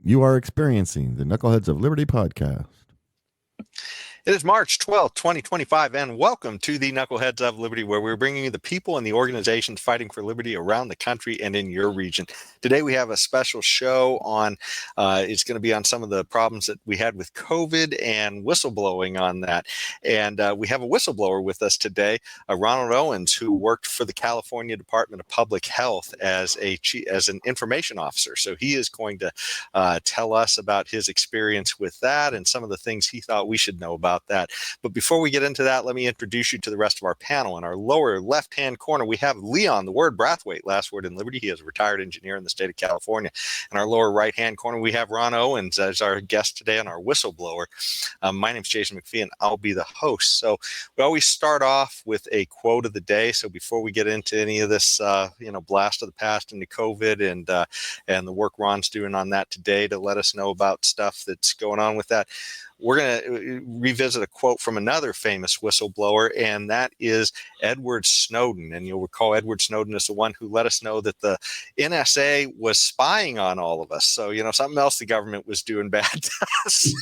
You are experiencing the Knuckleheads of Liberty podcast. It is March 12th, 2025, and welcome to the Knuckleheads of Liberty, where we're bringing you the people and the organizations fighting for liberty around the country and in your region. Today, we have a special show on, it's going to be on some of the problems that we had with COVID and whistleblowing on that. And we have a whistleblower with us today, Ronald Owens, who worked for the California Department of Public Health as an information officer. So he is going to tell us about his experience with that and some of the things he thought we should know about that. But before we get into that, let me introduce you to the rest of our panel. In our lower left-hand corner, we have Leon, the word Brathwaite, last word in Liberty. He is a retired engineer in the state of California. In our lower right-hand corner, we have Ron Owens as our guest today and our whistleblower. My name is Jason McPhee, and I'll be the host. So we always start off with a quote of the day. So before we get into any of this, blast of the past into COVID and the work Ron's doing on that today to let us know about stuff that's going on with that, we're going to revisit a quote from another famous whistleblower, and that is Edward Snowden. And you'll recall Edward Snowden is the one who let us know that the NSA was spying on all of us. So, something else the government was doing bad to us.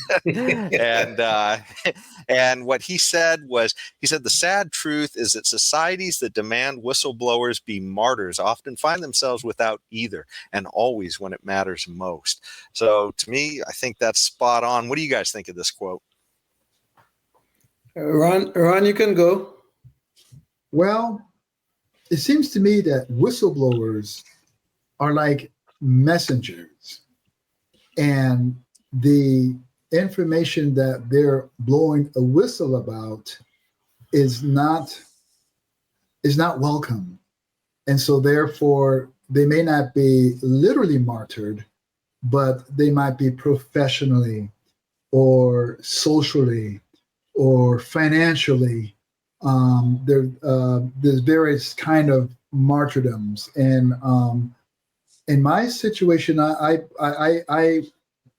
And what he said was, the sad truth is that societies that demand whistleblowers be martyrs often find themselves without either, and always when it matters most. So to me, I think that's spot on. What do you guys think of this quote? Ron, you can go. Well, it seems to me that whistleblowers are like messengers, and the information that they're blowing a whistle about is not welcome. And so therefore, they may not be literally martyred, but they might be professionally or socially or financially. There's various kind of martyrdoms. And in my situation, I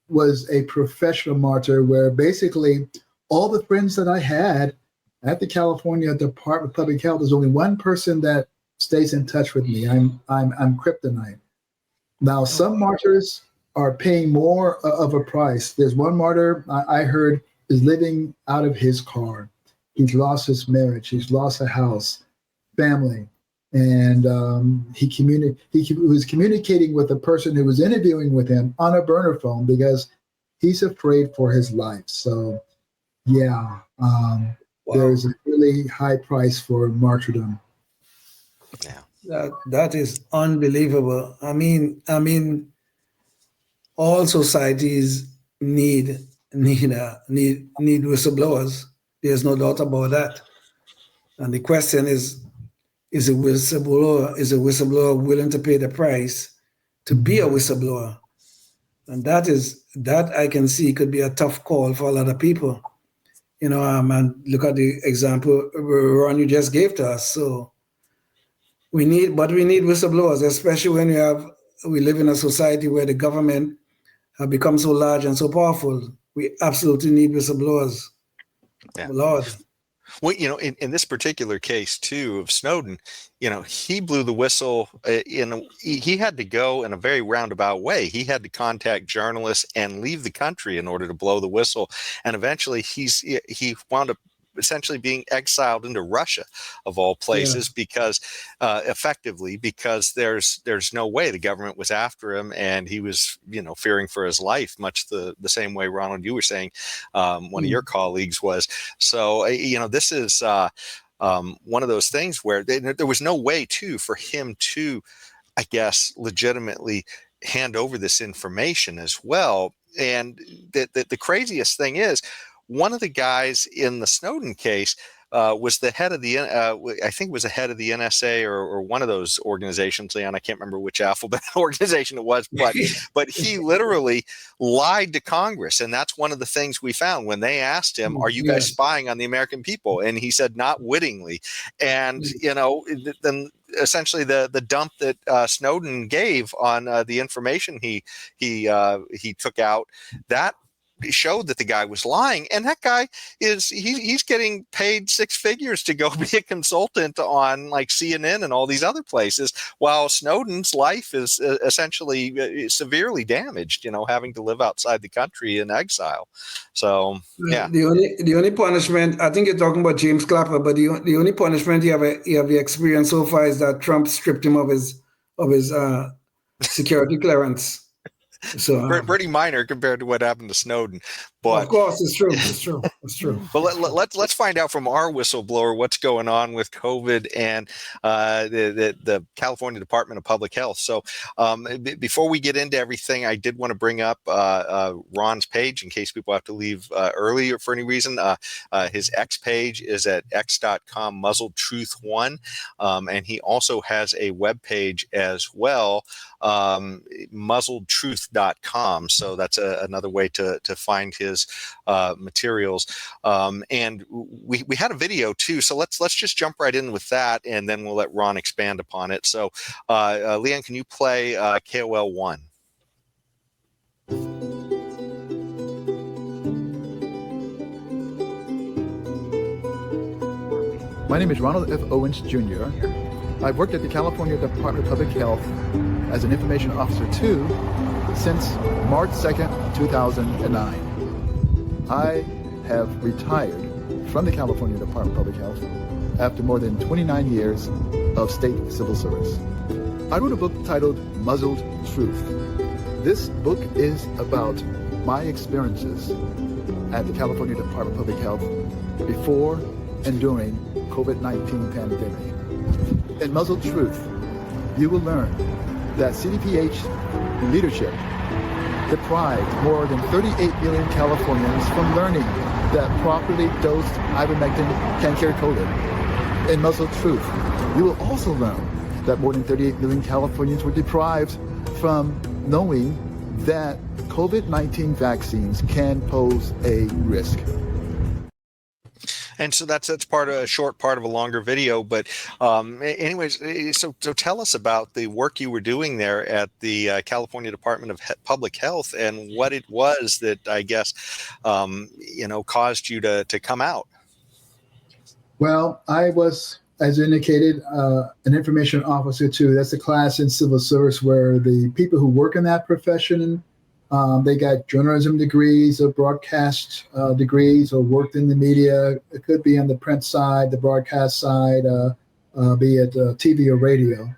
was a professional martyr, where basically all the friends that I had at the California Department of Public Health, there's only one person that stays in touch with me. I'm kryptonite. Now, some martyrs are paying more of a price. There's one martyr I heard is living out of his car. He's lost his marriage. He's lost a house, family. And he was communicating with the person who was interviewing with him on a burner phone because he's afraid for his life. So, yeah, wow. There's a really high price for martyrdom. Yeah, that is unbelievable. I mean, all societies need whistleblowers. There's no doubt about that. And the question is a whistleblower willing to pay the price to be a whistleblower? And that I can see could be a tough call for a lot of people. And look at the example Ron you just gave to us. So we need whistleblowers, especially when we live in a society where the government have become so large and so powerful. We absolutely need whistleblowers. Yeah. Lord. Well, in this particular case too of Snowden, he blew the whistle. He had to go in a very roundabout way. He had to contact journalists and leave the country in order to blow the whistle. And eventually, he wound up essentially being exiled into Russia, of all places, because there's no way the government was after him, and he was fearing for his life, much the same way, Ronald, you were saying one of your colleagues was. So this is one of those things where there was no way for him to, I guess, legitimately hand over this information as well. And the craziest thing is, one of the guys in the Snowden case was the head of the, I think it was the head of the NSA or one of those organizations, Leon. I can't remember which alphabet organization it was, but he literally lied to Congress. And that's one of the things we found when they asked him, are you guys spying on the American people? And he said, not wittingly. And, then essentially the dump that Snowden gave on the information he took out, that showed that the guy was lying, and that guy he's getting paid six figures to go be a consultant on like CNN and all these other places, while Snowden's life is essentially severely damaged, having to live outside the country in exile. So yeah, the only punishment, I think you're talking about James Clapper, but the only punishment you have experienced so far is that Trump stripped him of his security clearance. So pretty minor compared to what happened to Snowden. But of course, it's true. But let's find out from our whistleblower what's going on with COVID and the California Department of Public Health. So before we get into everything, I did want to bring up Ron's page in case people have to leave early or for any reason. His X page is at x.com muzzledtruth1, and he also has a web page as well, muzzledtruth.com. So that's another way to find his materials, and we had a video too. So let's just jump right in with that, and then we'll let Ron expand upon it. So, Leanne, can you play KOL 1? My name is Ronald F. Owens Jr. I've worked at the California Department of Public Health as an information officer too since March 2nd, 2009. I have retired from the California Department of Public Health after more than 29 years of state civil service. I wrote a book titled Muzzled Truth. This book is about my experiences at the California Department of Public Health before and during COVID-19 pandemic. In Muzzled Truth, you will learn that CDPH leadership deprived more than 38 million Californians from learning that properly dosed ivermectin can cure COVID. In Muzzled Truth, you will also learn that more than 38 million Californians were deprived from knowing that COVID-19 vaccines can pose a risk. And so that's part of a short part of a longer video. But anyways, so tell us about the work you were doing there at the California Department of Public Health and what it was that I guess caused you to come out. Well, I was, as indicated, an information officer too. That's a class in civil service where the people who work in that profession, they got journalism degrees or broadcast degrees or worked in the media. It could be on the print side, the broadcast side, be it TV or radio.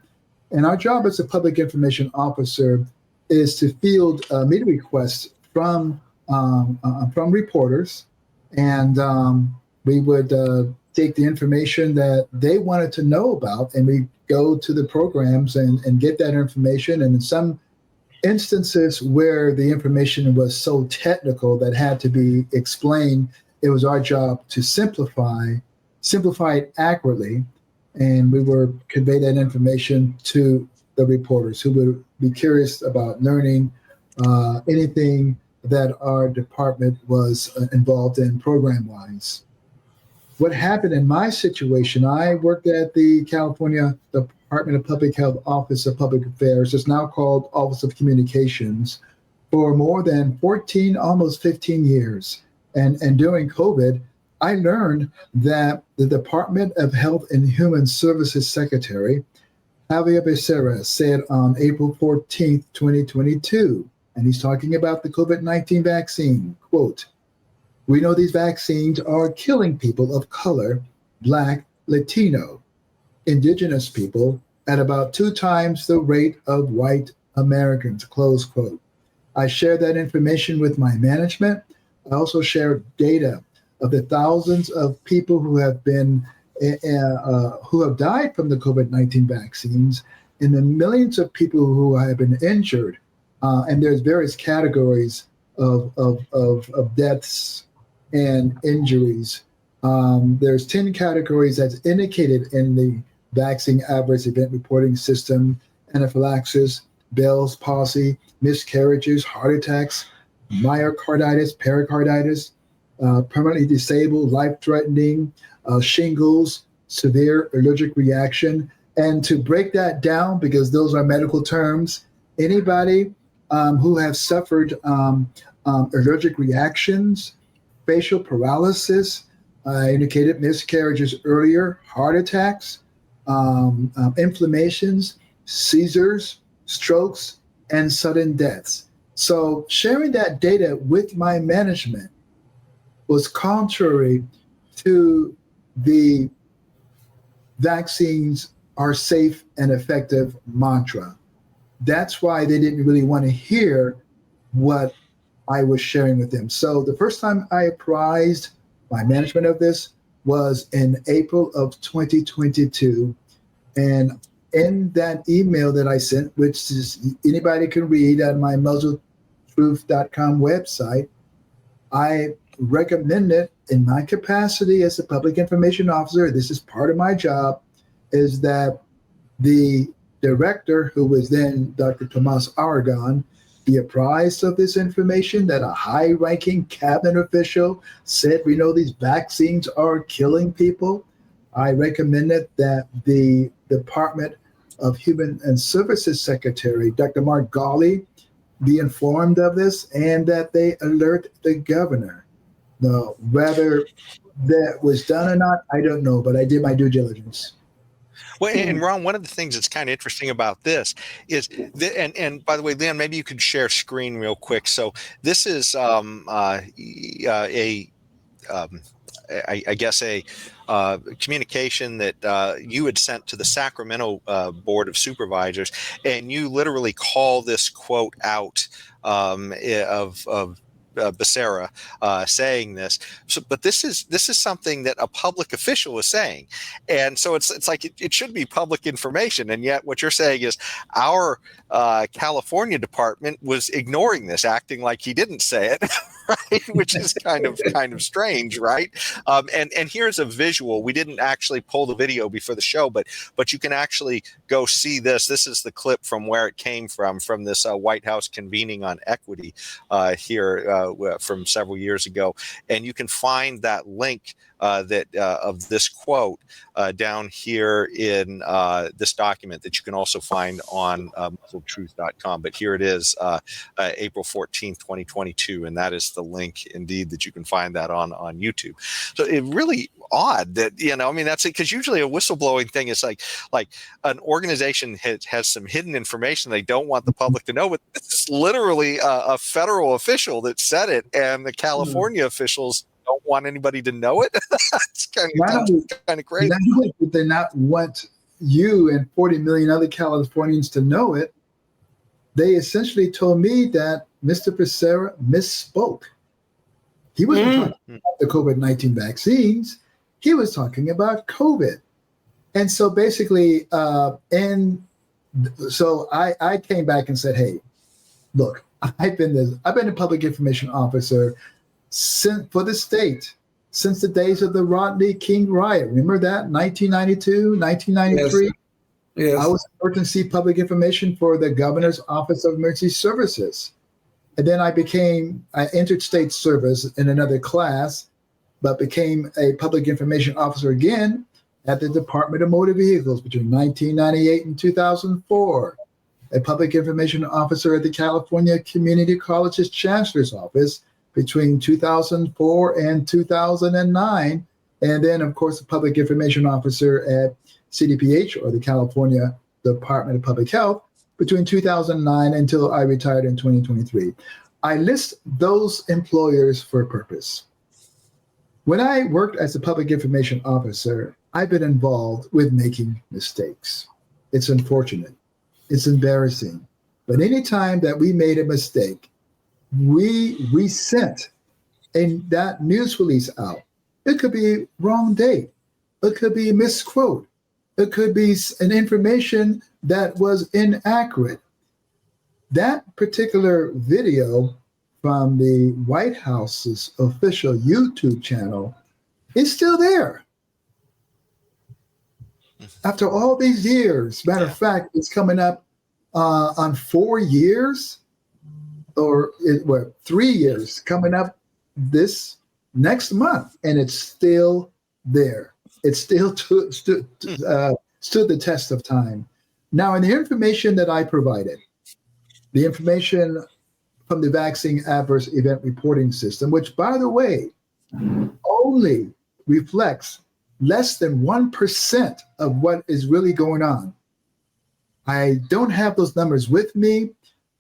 And our job as a public information officer is to field media requests from reporters, and we would take the information that they wanted to know about, and we go to the programs and get that information. And in some instances where the information was so technical that had to be explained, it was our job to simplify it accurately, and we would convey that information to the reporters who would be curious about learning anything that our department was involved in program-wise. What happened in my situation, I worked at the California Department of Public Health Office of Public Affairs. It's now called Office of Communications, for more than 14, almost 15 years. And during COVID, I learned that the Department of Health and Human Services Secretary, Javier Becerra, said on April 14th, 2022, and he's talking about the COVID-19 vaccine, quote, "We know these vaccines are killing people of color, Black, Latino, Indigenous people at about 2 times the rate of white Americans," close quote. I shared that information with my management. I also shared data of the thousands of people who have been who have died from the COVID-19 vaccines, and the millions of people who have been injured. And there's various categories of deaths and injuries. There's 10 categories that's indicated in the vaccine adverse event reporting system: anaphylaxis, Bell's palsy, miscarriages, heart attacks, myocarditis, pericarditis, permanently disabled, life-threatening, shingles, severe allergic reaction. And to break that down, because those are medical terms, anybody who has suffered allergic reactions, facial paralysis. I indicated miscarriages earlier, heart attacks, inflammations, seizures, strokes, and sudden deaths. So sharing that data with my management was contrary to the vaccines are safe and effective mantra. That's why they didn't really want to hear what I was sharing with them. So the first time I apprised my management of this was in April of 2022. And in that email that I sent, which is anybody can read on my muzzletruth.com website, I recommended in my capacity as a public information officer, this is part of my job, is that the director, who was then Dr. Tomas Aragon, be apprised of this information, that a high-ranking cabinet official said, we know these vaccines are killing people. I recommended that the Department of Human and Services Secretary, Dr. Mark Gawley, be informed of this, and that they alert the governor. Now, whether that was done or not, I don't know, but I did my due diligence. Well, and Ron, one of the things that's kind of interesting about this is, and by the way, Leon, maybe you could share screen real quick. So this is I guess a communication that you had sent to the Sacramento Board of Supervisors, and you literally call this quote out of Becerra saying this. So, but this is something that a public official is saying, and so it's like it should be public information, and yet what you're saying is our California department was ignoring this, acting like he didn't say it. Right, which is kind of strange, right? And here's a visual. We didn't actually pull the video before the show, but you can actually go see this. This is the clip from where it came from this White House convening on equity here from several years ago, and you can find that link that of this quote down here in this document that you can also find on muzzletruth.com. But here it is, April 14th, 2022, and that is the link indeed that you can find that on YouTube. So it really odd that, I mean, that's it, because usually a whistleblowing thing is like an organization has some hidden information they don't want the public to know, but this is literally a federal official that said it, and the California officials don't want anybody to know it. It's kind of crazy. Not only did they not want you and 40 million other Californians to know it, they essentially told me that Mr. Becerra misspoke. He wasn't talking about the COVID-19 vaccines. He was talking about COVID. And so basically, so I came back and said, hey, look, I've been a public information officer for the state since the days of the Rodney King riot. Remember that? 1992, 1993? Yes. I was emergency public information for the Governor's Office of Emergency Services. And then I entered state service in another class, but became a public information officer again at the Department of Motor Vehicles between 1998 and 2004. A public information officer at the California Community College's Chancellor's Office between 2004 and 2009. And then, of course, a public information officer at CDPH, or the California Department of Public Health, between 2009 until I retired in 2023. I list those employers for a purpose. When I worked as a public information officer, I've been involved with making mistakes. It's unfortunate. It's embarrassing. But anytime that we made a mistake, we sent that news release out. It could be wrong date. It could be a misquote. It could be an information that was inaccurate. That particular video from the White House's official YouTube channel is still there. After all these years, matter of fact, it's coming up on 4 years, or 3 years, coming up this next month, and it's still there. It still stood the test of time. Now, in the information that I provided, the information from the vaccine adverse event reporting system, which, by the way, only reflects less than 1% of what is really going on. I don't have those numbers with me,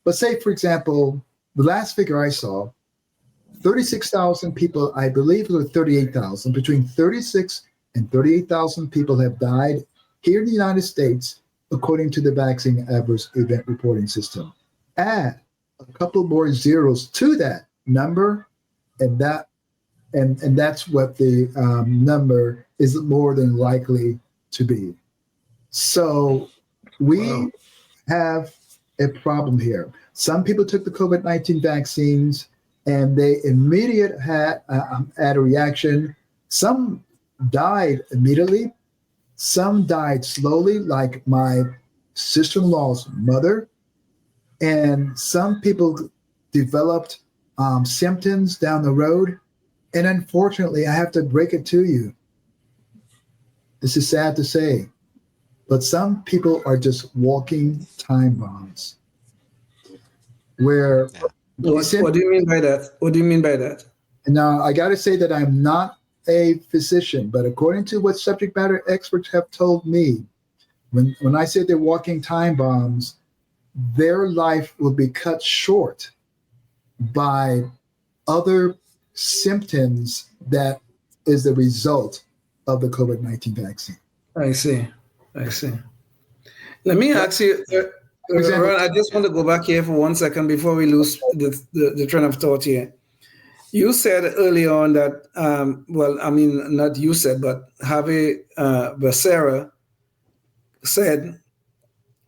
but say, for example, the last figure I saw, 36,000 people, I believe it was 38,000, between 36 and 38,000 people have died here in the United States, according to the vaccine adverse event reporting system. Add a couple more zeros to that number, and that's what the number is more than likely to be. So we have a problem here. Some people took the COVID-19 vaccines and they immediately had a reaction. Some died immediately. Some died slowly, like my sister-in-law's mother. And some people developed symptoms down the road. And unfortunately, I have to break it to you. This is sad to say, but some people are just walking time bombs. What do you mean by that? What do you mean by that? Now, I got to say that I'm not a physician, but according to what subject matter experts have told me, when I say they're walking time bombs, their life will be cut short by other symptoms that is the result of the COVID-19 vaccine. I see. Let me ask you, Ron, I just want to go back here for 1 second before we lose the train of thought here. You said early on that, not you said, but Javi Becerra said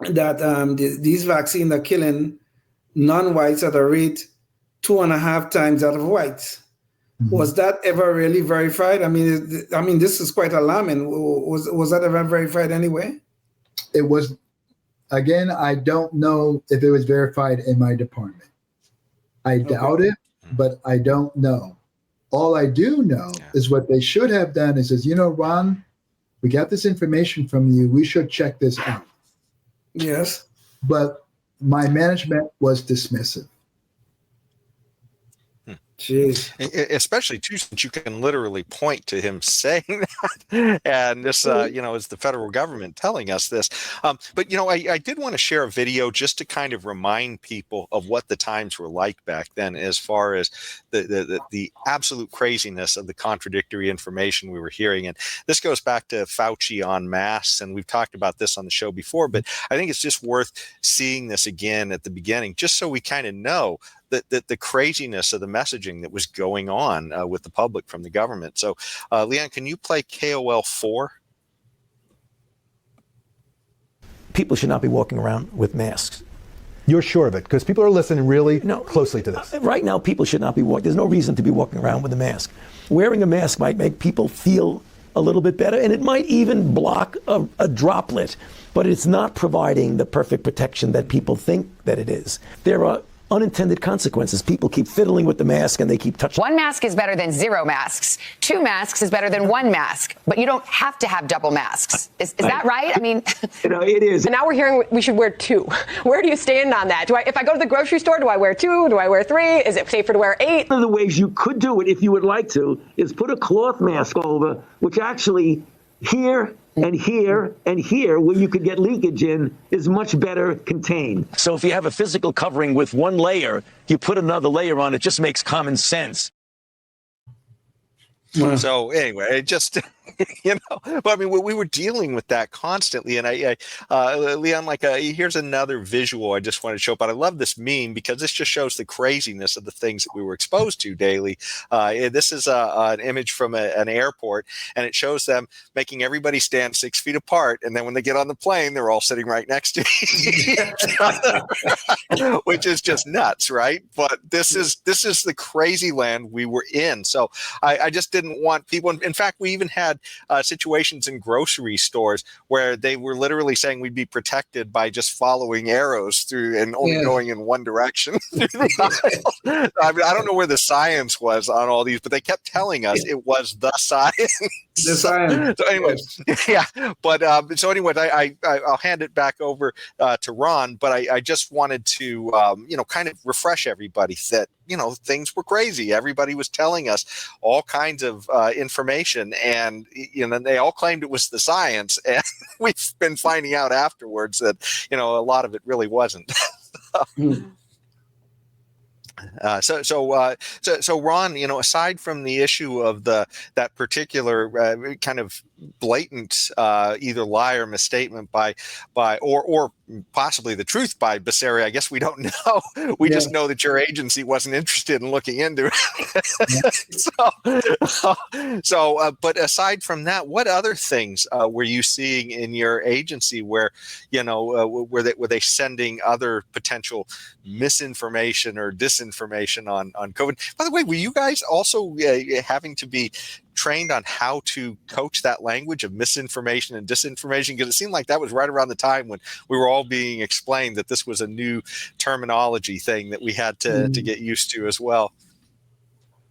that these vaccines are killing non-whites at a rate 2.5 times that of whites. Mm-hmm. Was that ever really verified? I mean, this is quite alarming. Was that ever verified anyway? It was. Again, I don't know if it was verified in my department. I doubt it, but I don't know. All I do know is what they should have done is, Ron, we got this information from you. We should check this out. Yes. But my management was dismissive. Jeez. Especially too, since you can literally point to him saying that, and this, is the federal government telling us this. But I did want to share a video just to kind of remind people of what the times were like back then, as far as the absolute craziness of the contradictory information we were hearing. And this goes back to Fauci on masks, and we've talked about this on the show before. But I think it's just worth seeing this again at the beginning, just so we kind of know the craziness of the messaging that was going on with the public from the government. So, Leon, can you play KOL 4? People should not be walking around with masks. You're sure of it? Because people are listening really closely to this. Right now, people should not be walking. There's no reason to be walking around with a mask. Wearing a mask might make people feel a little bit better, and it might even block a droplet, but it's not providing the perfect protection that people think that it is. There are unintended consequences. People keep fiddling with the mask and they keep touching. One mask is better than 0 masks. 2 masks is better than 1 mask. But you don't have to have double masks. Is that right? I mean, it is. And now we're hearing we should wear 2. Where do you stand on that? If I go to the grocery store, do I wear 2? Do I wear 3? Is it safer to wear 8? One of the ways you could do it, if you would like to, is put a cloth mask over, which actually here and here and here, where you could get leakage in, is much better contained. So if you have a physical covering with one layer, you put another layer on, it just makes common sense. So anyway, it just, but I mean, we were dealing with that constantly. And Leon, here's another visual I just wanted to show, but I love this meme because this just shows the craziness of the things that we were exposed to daily. This is an image from an airport, and it shows them making everybody stand 6 feet apart. And then when they get on the plane, they're all sitting right next to each other, which is just nuts, right? But this is the crazy land we were in. So I just didn't want people. In fact, we even had had situations in grocery stores where they were literally saying we'd be protected by just following arrows through and only going in one direction through the aisle. I mean, I don't know where the science was on all these, but they kept telling us it was the science. The science. So anyways, yeah. But so anyways, I'll hand it back over to Ron. But I just wanted to kind of refresh everybody that things were crazy. Everybody was telling us all kinds of information, and they all claimed it was the science, and we've been finding out afterwards that a lot of it really wasn't. So Ron, aside from the issue of that particular kind of blatant either lie or misstatement by or possibly the truth by Becerra, I guess we don't know. We just know that your agency wasn't interested in looking into it. But aside from that, what other things were you seeing in your agency where were they sending other potential misinformation or disinformation on COVID? By the way, were you guys also having to be trained on how to coach that language of misinformation and disinformation? Because it seemed like that was right around the time when we were all being explained that this was a new terminology thing that we had to get used to as well.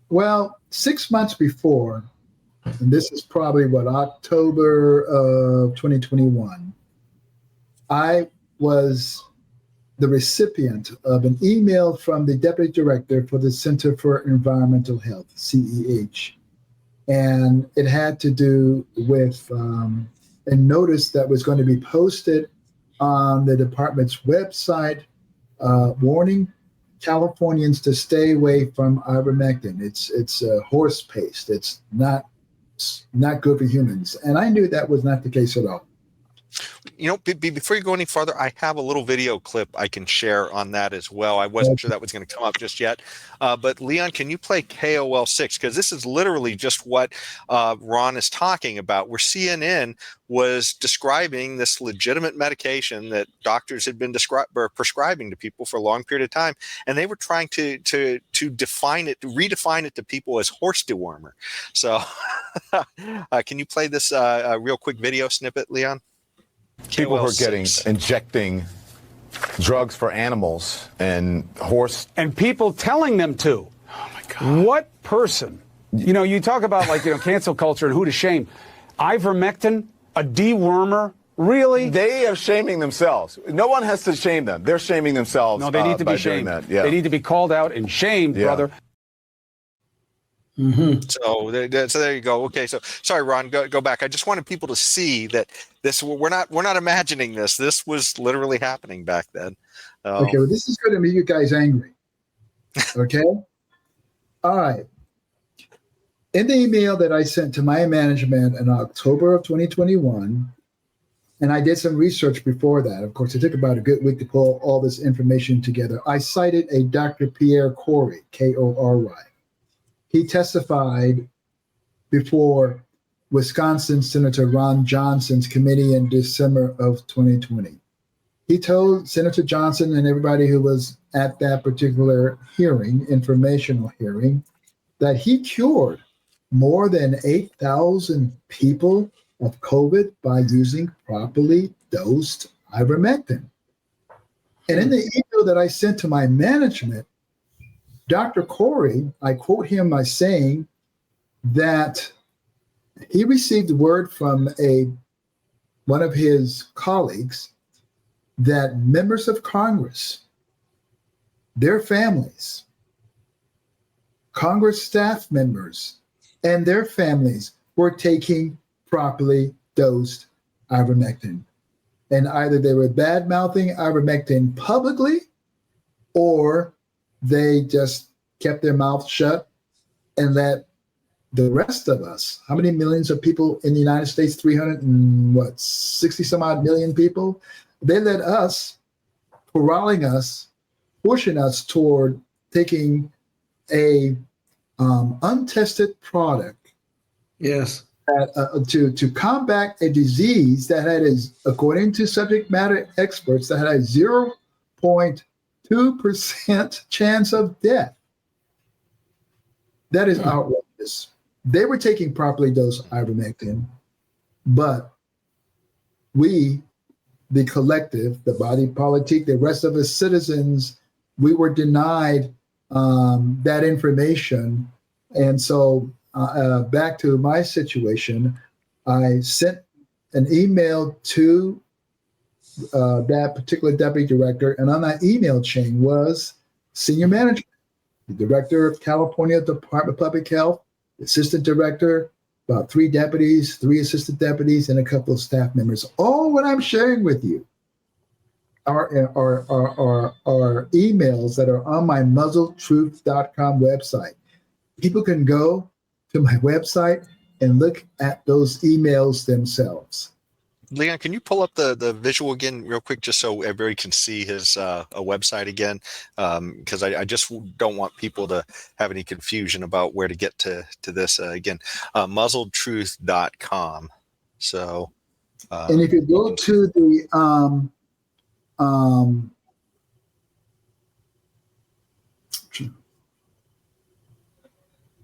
Well, 6 months before, and this is probably October of 2021, I was the recipient of an email from the Deputy Director for the Center for Environmental Health, CEH. And it had to do with a notice that was going to be posted on the department's website warning Californians to stay away from ivermectin. It's horse paste. It's not good for humans. And I knew that was not the case at all. Before you go any farther, I have a little video clip I can share on that as well. I wasn't sure that was going to come up just yet. But Leon, can you play KOL 6? Because this is literally just what Ron is talking about, where CNN was describing this legitimate medication that doctors had been prescribing to people for a long period of time. And they were trying to define it, to redefine it to people as horse dewormer. So can you play this real quick video snippet, Leon? People who are injecting drugs for animals and people telling them to. Oh my God. What person? You talk about cancel culture and who to shame. Ivermectin, a dewormer, really? They are shaming themselves. No one has to shame them. They're shaming themselves. No, they need to be shamed. Yeah. They need to be called out and shamed, brother. Mm-hmm. So there you go. Okay, so sorry, Ron. Go back. I just wanted people to see that we're not imagining this. This was literally happening back then. Okay, well, this is going to make you guys angry. Okay. All right. In the email that I sent to my management in October of 2021, and I did some research before that. Of course, it took about a good week to pull all this information together. I cited a Dr. Pierre Kory, Kory. He testified before Wisconsin Senator Ron Johnson's committee in December of 2020. He told Senator Johnson and everybody who was at that particular hearing, informational hearing, that he cured more than 8,000 people of COVID by using properly dosed ivermectin. And in the email that I sent to my management, Dr. Kory, I quote him by saying that he received word from one of his colleagues that members of Congress, their families, Congress staff members, and their families were taking properly dosed ivermectin. And either they were bad-mouthing ivermectin publicly, or they just kept their mouth shut and let the rest of us, how many millions of people in the United States, 60 some odd million people, they let us, corralling us, pushing us toward taking a untested product. Yes. To combat a disease that had, according to subject matter experts, that had a 0.2% chance of death. That is outrageous. they were taking properly dosed ivermectin, but we, the collective, the body politic, the rest of us citizens, we were denied that information. And so back to my situation, I sent an email to that particular deputy director, and on that email chain was senior management, the director of California Department of Public Health, the assistant director, about 3 deputies, 3 assistant deputies, and a couple of staff members. All what I'm sharing with you are emails that are on my muzzletruth.com website. People can go to my website and look at those emails themselves. Leon, can you pull up the visual again real quick, just so everybody can see his a website again? Because I just don't want people to have any confusion about where to get to this again. Muzzledtruth.com. So, and if you go to the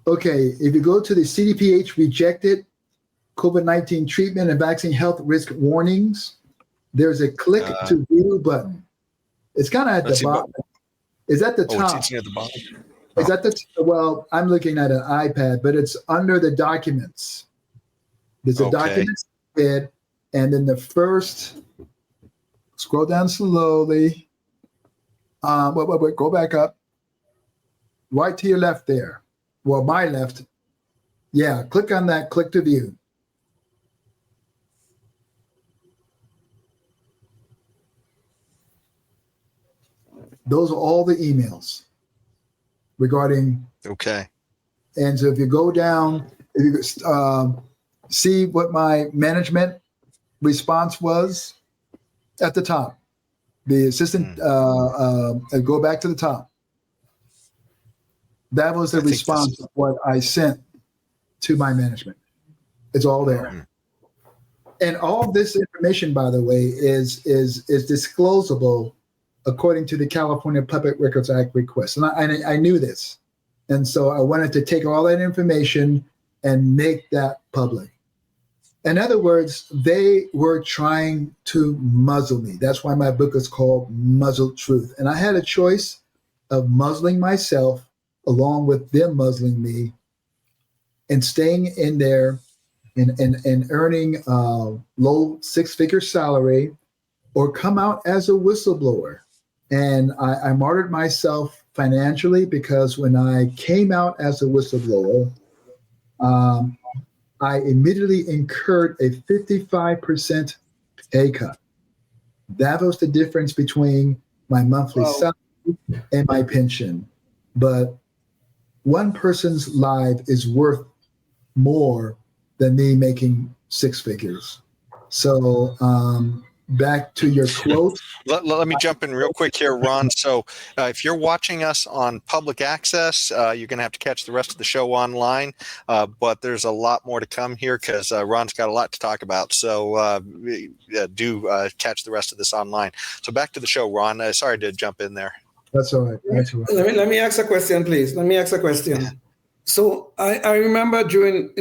if you go to the CDPH rejected COVID-19 treatment and vaccine health risk warnings, there's a click to view button. It's kind of at the bottom. Is at the top. It's near the bottom. Is that well, I'm looking at an iPad, but it's under the documents. There's a documents bid, and then the first, scroll down slowly. Wait, go back up. Right to your left there. Well, my left. Yeah, click on that, click to view. Those are all the emails regarding. Okay. And so if you go down, if you see what my management response was at the top, the assistant, go back to the top. That was the response of what I sent to my management. It's all there. And all this information, by the way, is disclosable according to the California Public Records Act request. And I knew this. And so I wanted to take all that information and make that public. In other words, they were trying to muzzle me. That's why my book is called Muzzled Truth. And I had a choice of muzzling myself along with them muzzling me and staying in there and earning low 6-figure salary, or come out as a whistleblower. And I martyred myself financially, because when I came out as a whistleblower, I immediately incurred a 55% pay cut. That was the difference between my monthly salary and my pension. But one person's life is worth more than me making 6 figures. So back to your quote. Let me jump in real quick here, Ron. So if you're watching us on public access, you're going to have to catch the rest of the show online. But there's a lot more to come here, because Ron's got a lot to talk about. So do catch the rest of this online. So back to the show, Ron. Sorry to jump in there. That's all right. That's all right. Let me ask a question, please. Let me ask a question. Yeah. So I remember during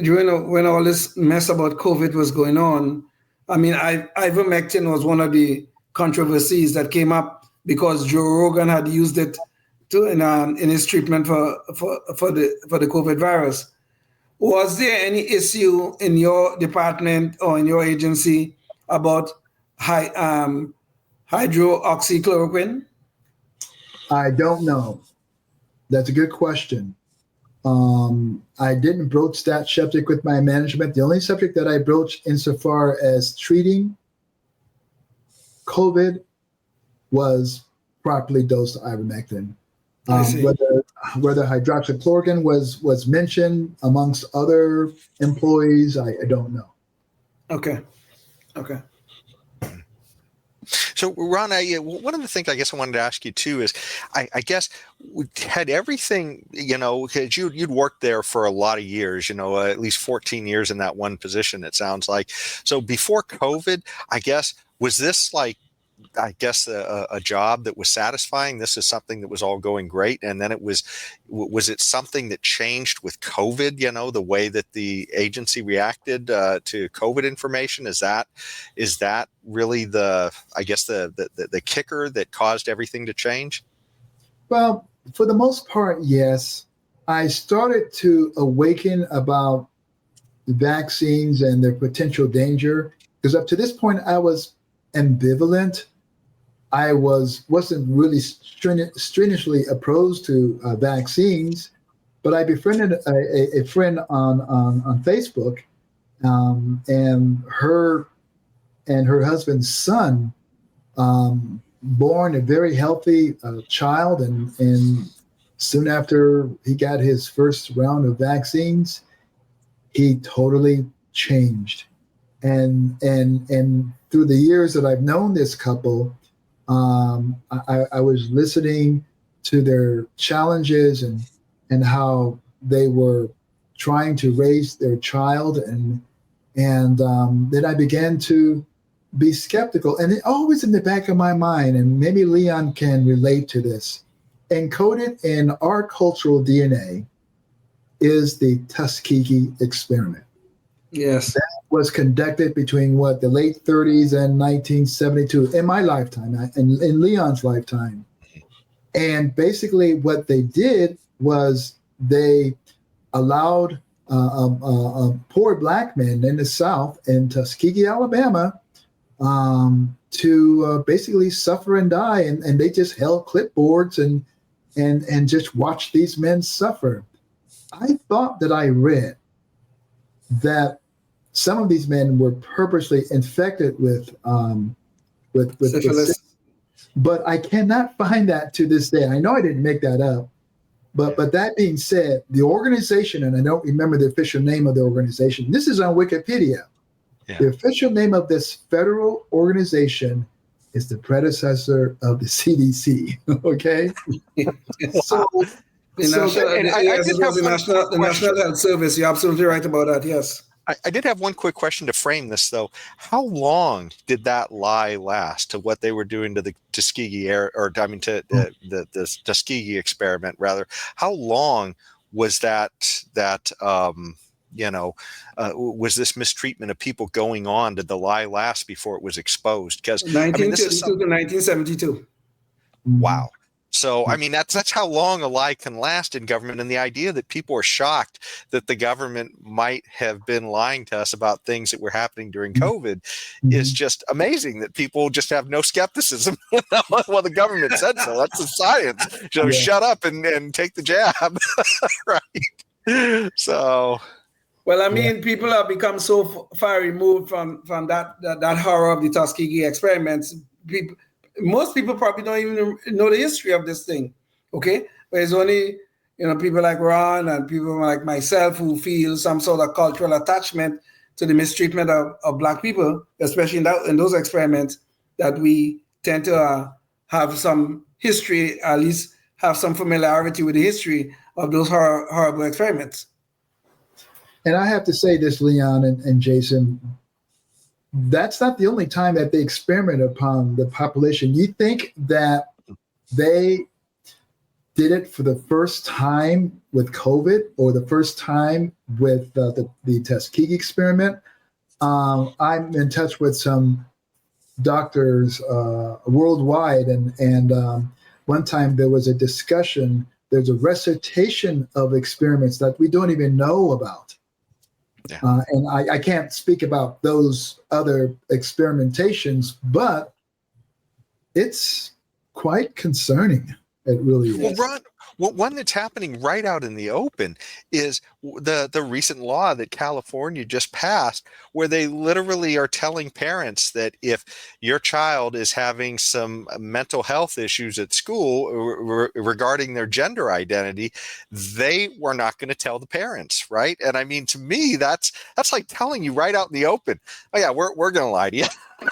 when all this mess about COVID was going on, I mean, ivermectin was one of the controversies that came up, because Joe Rogan had used it in his treatment for the COVID virus. Was there any issue in your department or in your agency about hydroxychloroquine? I don't know. That's a good question. I didn't broach that subject with my management. The only subject that I broached insofar as treating COVID was properly dosed ivermectin. Whether hydroxychloroquine was mentioned amongst other employees, I don't know. Okay. So, Ron, one of the things I guess I wanted to ask you too is, I guess, had everything, because you'd worked there for a lot of years, at least 14 years in that one position, it sounds like. So before COVID, I guess, was this like I guess, a job that was satisfying. This is something that was all going great. And then was it something that changed with COVID, the way that the agency reacted to COVID information? Is that really the kicker that caused everything to change? Well, for the most part, yes. I started to awaken about the vaccines and their potential danger, because up to this point I was ambivalent. I wasn't really strenuously opposed to vaccines, but I befriended a friend on Facebook, and her husband's son, born a very healthy child, and soon after he got his first round of vaccines, he totally changed. And through the years that I've known this couple, I was listening to their challenges and how they were trying to raise their child, and then I began to be skeptical. And it always in the back of my mind, and maybe Leon can relate to this, encoded in our cultural DNA is the Tuskegee experiment. Yes. That was conducted between the late 30s and 1972, in my lifetime, and in Leon's lifetime. And basically what they did was they allowed poor black men in the South, in Tuskegee, Alabama, to basically suffer and die. And they just held clipboards and just watched these men suffer. I thought that I read that some of these men were purposely infected with syphilis. But I cannot find that to this day. I know I didn't make that up, but that being said, the organization, and I don't remember the official name of the organization. This is on Wikipedia. Yeah. The official name of this federal organization is the predecessor of the CDC. Okay, so. The National Health Service. You're absolutely right about that. Yes. I did have one quick question to frame this, though. How long did that lie last, to what they were doing to the Tuskegee the Tuskegee experiment, rather? How long was that was this mistreatment of people going on? Did the lie last before it was exposed? Because 1932 to 1972. Wow. So, that's how long a lie can last in government. And the idea that people are shocked that the government might have been lying to us about things that were happening during COVID is just amazing, that people just have no skepticism. Well, the government said so. That's the science. So shut up and take the jab. Right. So. Well, people have become so far removed from that horror of the Tuskegee experiments. Most people probably don't even know the history of this thing, okay? But it's only, people like Ron and people like myself who feel some sort of cultural attachment to the mistreatment of Black people, especially in those experiments, that we tend to have some history, at least have some familiarity with the history of those horrible experiments. And I have to say this, Leon and Jason, that's not the only time that they experiment upon the population. You think that they did it for the first time with COVID, or the first time with the Tuskegee experiment? I'm in touch with some doctors worldwide, and one time there was a discussion. There's a recitation of experiments that we don't even know about. Yeah. And I can't speak about those other experimentations, but it's quite concerning. It really is. Well, Ron, one that's happening right out in the open is the recent law that California just passed, where they literally are telling parents that if your child is having some mental health issues at school regarding their gender identity, they were not going to tell the parents, right? And to me, that's like telling you right out in the open, oh yeah, we're going to lie to you. And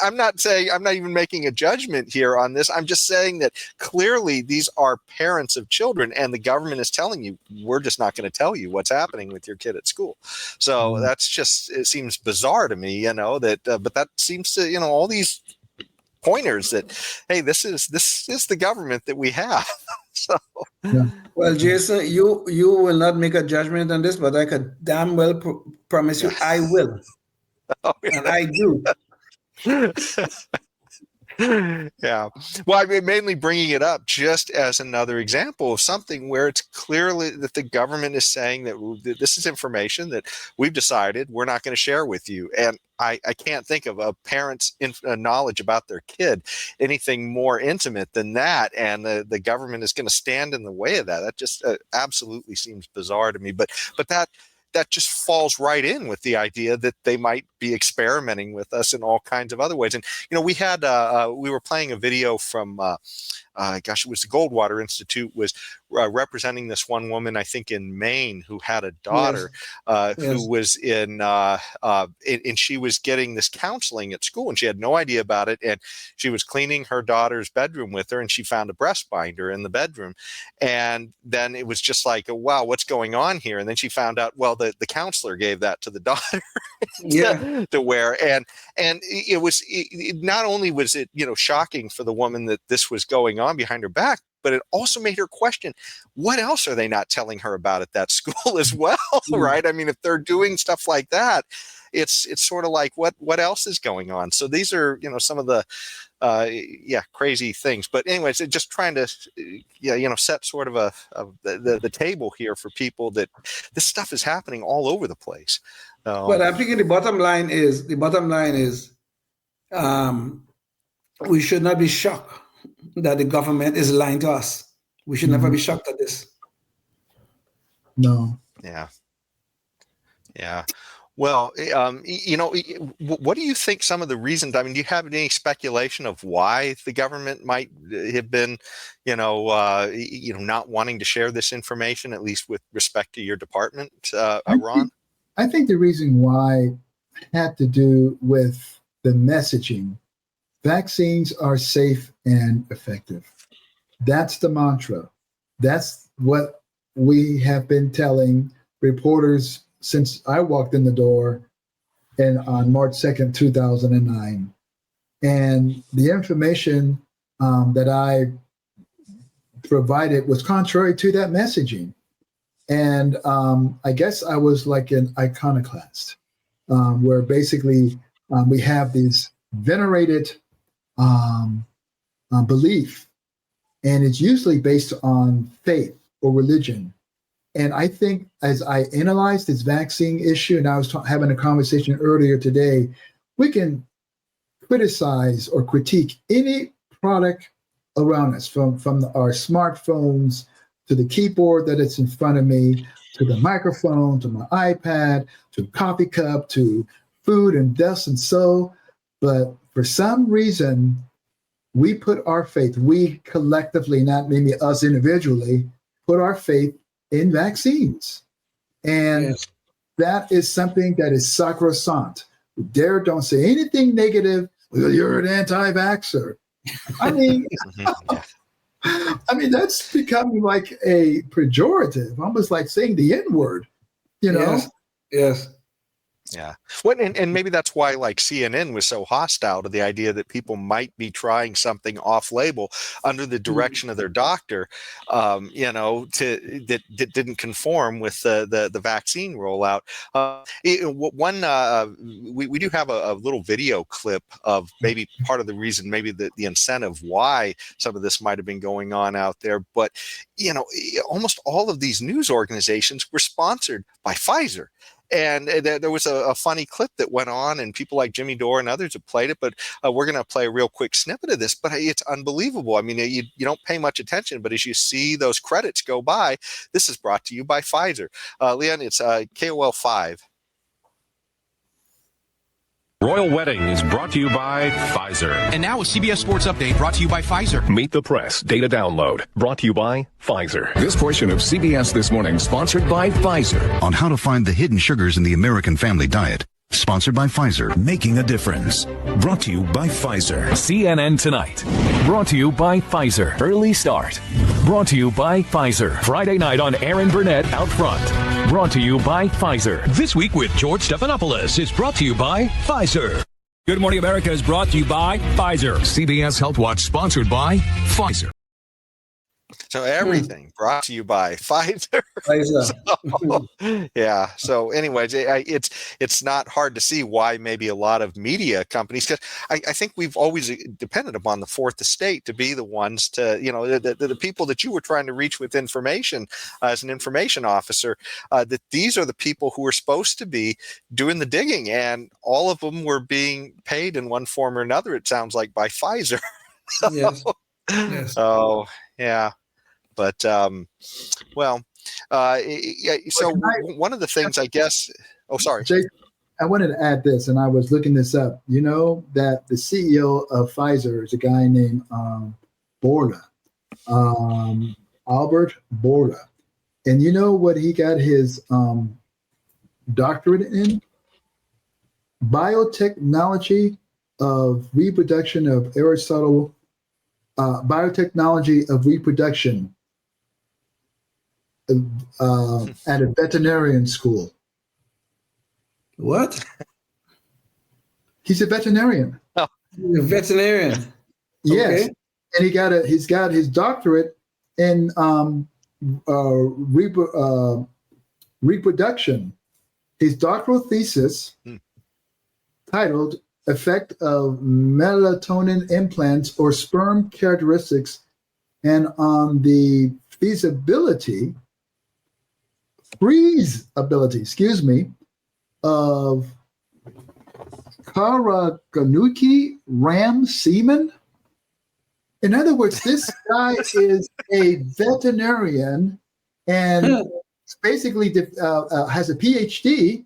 I'm not even making a judgment here on this. I'm just saying that clearly these are parents of children, and the government is telling you, we're just not going to tell you what's happening with your kid at school. So that's just, it seems bizarre to me, that, but that seems to, all these pointers that, hey, this is the government that we have. So, well, Jason, you will not make a judgment on this, but I could damn well promise you I will. Oh, yeah. And I do. Yeah. Well, I mean, mainly bringing it up just as another example of something where it's clearly that the government is saying that this is information that we've decided we're not going to share with you. And I can't think of a parent's knowledge about their kid anything more intimate than that. And the government is going to stand in the way of that. That just absolutely seems bizarre to me. But that just falls right in with the idea that they might be experimenting with us in all kinds of other ways. And, we had, we were playing a video from, it was the Goldwater Institute was representing this one woman, I think in Maine, who had a daughter who was and she was getting this counseling at school, and she had no idea about it. And she was cleaning her daughter's bedroom with her, and she found a breast binder in the bedroom. And then it was just like, oh, wow, what's going on here? And then she found out, well, the counselor gave that to the daughter to wear. And it was not only was it, shocking for the woman that this was going on behind her back, but it also made her question, what else are they not telling her about at that school as well, right? I mean, if they're doing stuff like that, it's sort of like, what else is going on? So these are, some of the, crazy things. But anyways, just trying to, set sort of the table here for people that this stuff is happening all over the place. Well, I'm thinking the bottom line is, we should not be shocked that the government is lying to us. We should never be shocked at this. No. Yeah. Yeah. Well, what do you think some of the reasons, I mean, do you have any speculation of why the government might have been, not wanting to share this information, at least with respect to your department, Ron? I think the reason why had to do with the messaging. Vaccines are safe and effective. That's the mantra. That's what we have been telling reporters since I walked in the door on March 2nd, 2009. And the information that I provided was contrary to that messaging. And I guess I was like an iconoclast, where basically we have these venerated belief, and it's usually based on faith or religion. And I think as I analyzed this vaccine issue, and I was having a conversation earlier today, we can criticize or critique any product around us, from our smartphones to the keyboard that is in front of me, to the microphone, to my iPad, to coffee cup, to food and dust and so. But for some reason, we put our faith, we collectively, not maybe us individually, put our faith in vaccines. And that is something that is sacrosanct. Don't say anything negative. Well, you're an anti-vaxxer. I mean, that's becoming like a pejorative, almost like saying the N-word, Yes. Yeah. Well, and maybe that's why like CNN was so hostile to the idea that people might be trying something off label under the direction of their doctor, that didn't conform with the vaccine rollout. We do have a little video clip of maybe part of the reason, maybe the incentive why some of this might have been going on out there. But, almost all of these news organizations were sponsored by Pfizer. And there was a funny clip that went on, and people like Jimmy Dore and others have played it, but we're going to play a real quick snippet of this. But it's unbelievable. I mean, you don't pay much attention, but as you see those credits go by, this is brought to you by Pfizer. Leon, it's KOL 5. Royal Wedding is brought to you by Pfizer. And now a CBS Sports Update brought to you by Pfizer. Meet the Press Data Download brought to you by Pfizer. This portion of CBS This Morning sponsored by Pfizer. On how to find the hidden sugars in the American family diet, Sponsored by Pfizer, making a difference. Brought to you by Pfizer. CNN Tonight. Brought to you by Pfizer. Early Start. Brought to you by Pfizer. Friday night on Aaron Burnett Out Front. Brought to you by Pfizer. This Week with George Stephanopoulos is brought to you by Pfizer. Good Morning America is brought to you by Pfizer. CBS Health Watch sponsored by Pfizer. So everything brought to you by Pfizer. So, yeah. So anyways, it's not hard to see why maybe a lot of media companies, because I think we've always depended upon the fourth estate to be the ones to, the people that you were trying to reach with information as an information officer, that these are the people who are supposed to be doing the digging, and all of them were being paid in one form or another, it sounds like, by Pfizer. Yes. Yes. Oh, yeah. But, so one of the things, I guess, sorry. Jake, I wanted to add this, and I was looking this up. You know that the CEO of Pfizer is a guy named Bourla, Albert Bourla. And you know what he got his doctorate in? Biotechnology of reproduction of Aristotle, biotechnology of reproduction at a veterinarian school. What? He's a veterinarian. Oh. He's a veterinarian. Yes, Okay. and he's got his doctorate in reproduction. His doctoral thesis titled "Effect of Melatonin Implants or Sperm Characteristics and on the feasibility of Karaganuki ram semen." In other words, this guy is a veterinarian and basically has a PhD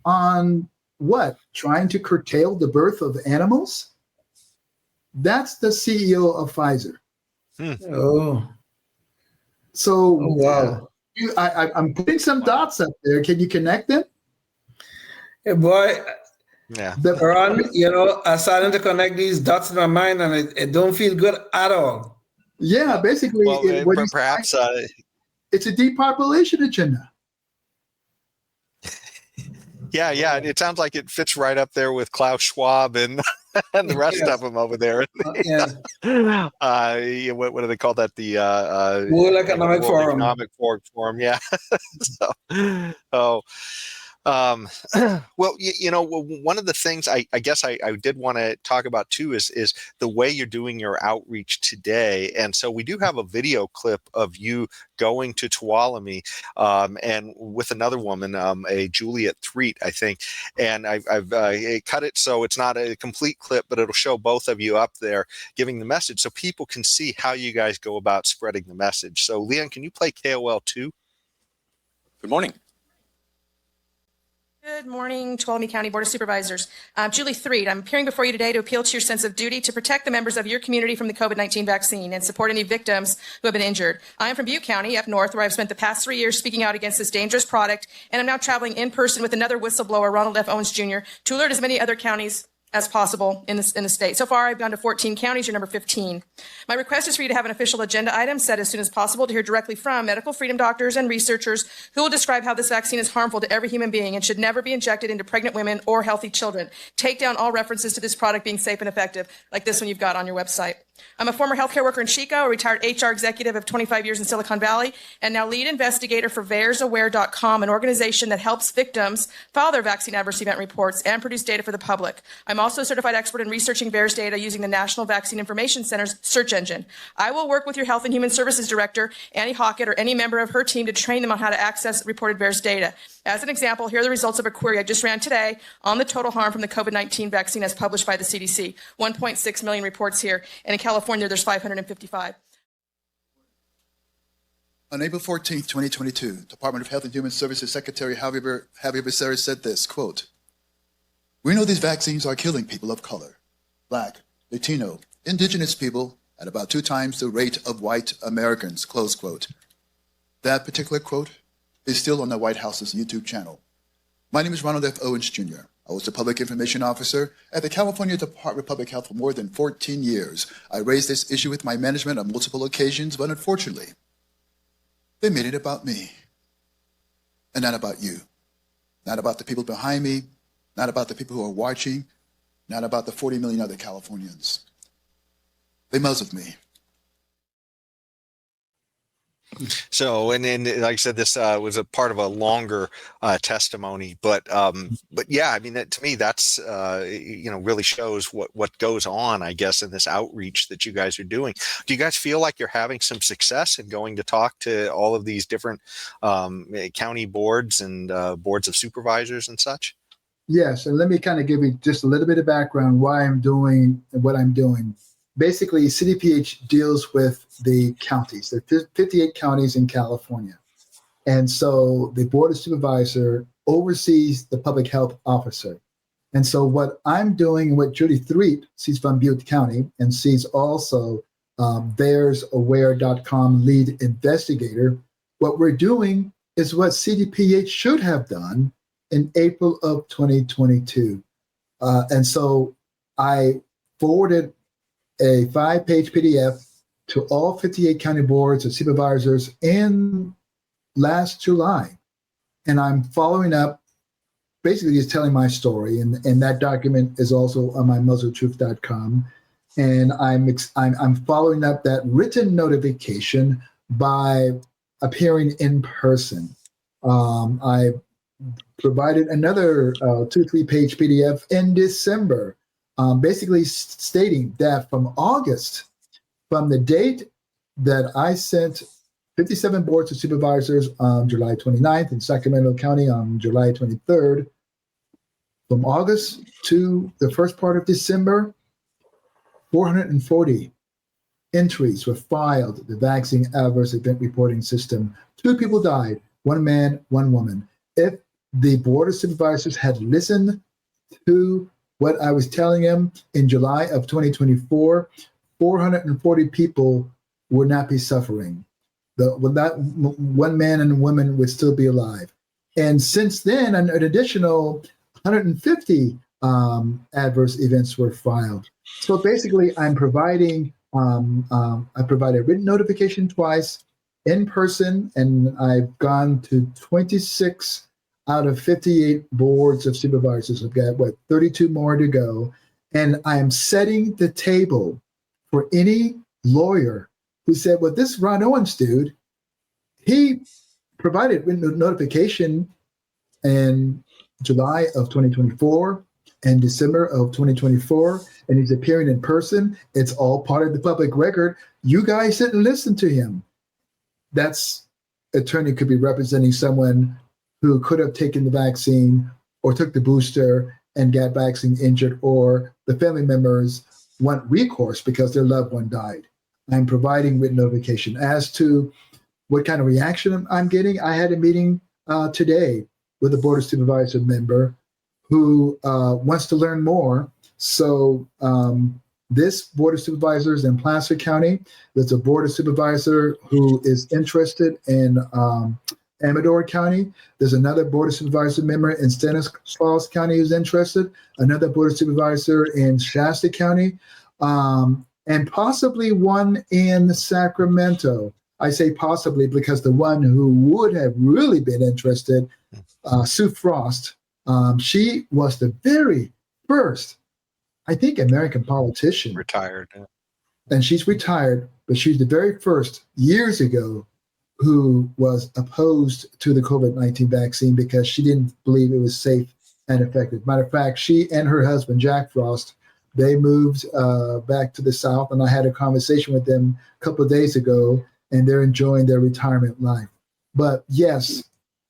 on what? Trying to curtail the birth of animals? That's the CEO of Pfizer. Oh. So, wow. I'm putting some dots up there. Can you connect them? Hey, boy. Yeah. Ron, I'm starting to connect these dots in my mind, and it don't feel good at all. Yeah, basically, perhaps it's a depopulation agenda. Yeah. It sounds like it fits right up there with Klaus Schwab and the rest of them over there. What do they call that? The World Economic Forum. Economic Forum. Yeah. Well, one of the things I guess I did want to talk about too is the way you're doing your outreach today. And so we do have a video clip of you going to Tuolumne and with another woman, a Juliet Threet, I think. And I've cut it so it's not a complete clip, but it'll show both of you up there giving the message so people can see how you guys go about spreading the message. So Leon, can you play KOL 2? Good morning. Good morning, Tuolumne County Board of Supervisors. Julie Threet, I'm appearing before you today to appeal to your sense of duty to protect the members of your community from the COVID-19 vaccine and support any victims who have been injured. I am from Butte County up north, where I've spent the past 3 years speaking out against this dangerous product, and I'm now traveling in person with another whistleblower, Ronald F. Owens Jr., to alert as many other counties as possible in the state. So far, I've gone to 14 counties. You're number 15. My request is for you to have an official agenda item set as soon as possible to hear directly from medical freedom doctors and researchers who will describe how this vaccine is harmful to every human being and should never be injected into pregnant women or healthy children. Take down all references to this product being safe and effective, like this one you've got on your website. I'm a former healthcare worker in Chico, a retired HR executive of 25 years in Silicon Valley, and now lead investigator for VersAware.com, an organization that helps victims file their vaccine adverse event reports and produce data for the public. I'm also a certified expert in researching VAERS data using the National Vaccine Information Center's search engine. I will work with your Health and Human Services Director, Annie Hockett, or any member of her team to train them on how to access reported VAERS data. As an example, here are the results of a query I just ran today on the total harm from the COVID-19 vaccine as published by the CDC. 1.6 million reports here, and in California, there's 555. On April 14th, 2022, Department of Health and Human Services Secretary Javier Becerra said this, quote, "We know these vaccines are killing people of color, Black, Latino, Indigenous people at about 2 times the rate of white Americans," close quote. That particular quote is still on the White House's YouTube channel. My name is Ronald F. Owens Jr. I was a public information officer at the California Department of Public Health for more than 14 years. I raised this issue with my management on multiple occasions, but unfortunately, they made it about me and not about you. Not about the people behind me, not about the people who are watching, not about the 40 million other Californians. They muzzled me. So, and then, like I said, this was a part of a longer testimony, but yeah, I mean, that, to me, that's really shows what goes on, I guess, in this outreach that you guys are doing. Do you guys feel like you're having some success in going to talk to all of these different county boards and boards of supervisors and such? Yes, and let me kind of give you just a little bit of background why I'm doing what I'm doing. Basically, CDPH deals with the counties. There are 58 counties in California. And so the Board of Supervisor oversees the public health officer. And so what I'm doing, and what Judy Threet, she's from Butte County, and she's also there'saware.com lead investigator, what we're doing is what CDPH should have done in April of 2022. And so I forwarded a 5-page PDF to all 58 county boards of supervisors in last July. And I'm following up, basically just telling my story. And that document is also on my muzzletruth.com. And I'm following up that written notification by appearing in person. I provided another 2-3-page PDF in December, basically stating that from August, from the date that I sent 57 boards of supervisors on July 29th in Sacramento County on July 23rd, from August to the first part of December, 440 entries were filed, the vaccine adverse event reporting system. 2 people died, 1 man, 1 woman. If the Board of Supervisors had listened to what I was telling them in July of 2024, 440 people would not be suffering. That 1 man and woman would still be alive. And since then, an additional 150 adverse events were filed. So basically, I'm providing, I provided written notification twice in person, and I've gone to 26 out of 58 boards of supervisors. I've got, 32 more to go. And I'm setting the table for any lawyer who said, well, this Ron Owens dude, he provided notification in July of 2024 and December of 2024, and he's appearing in person. It's all part of the public record. You guys didn't listen to him. That's attorney could be representing someone who could have taken the vaccine or took the booster and got vaccine injured, or the family members want recourse because their loved one died. I'm providing written notification. As to what kind of reaction I'm getting, I had a meeting today with a Board of Supervisor member who wants to learn more. So this Board of Supervisors in Placer County, there's a Board of Supervisor who is interested in Amador County. There's another Board of Supervisor member in Stanislaus County who's interested, another Board of Supervisor in Shasta County, and possibly one in Sacramento. I say possibly because the one who would have really been interested, Sue Frost, she was the very first, I think, American politician. Retired. Yeah. And she's retired, but she's the very first years ago who was opposed to the COVID-19 vaccine because she didn't believe it was safe and effective. Matter of fact, she and her husband, Jack Frost, they moved back to the South, and I had a conversation with them a couple of days ago, and they're enjoying their retirement life. But yes,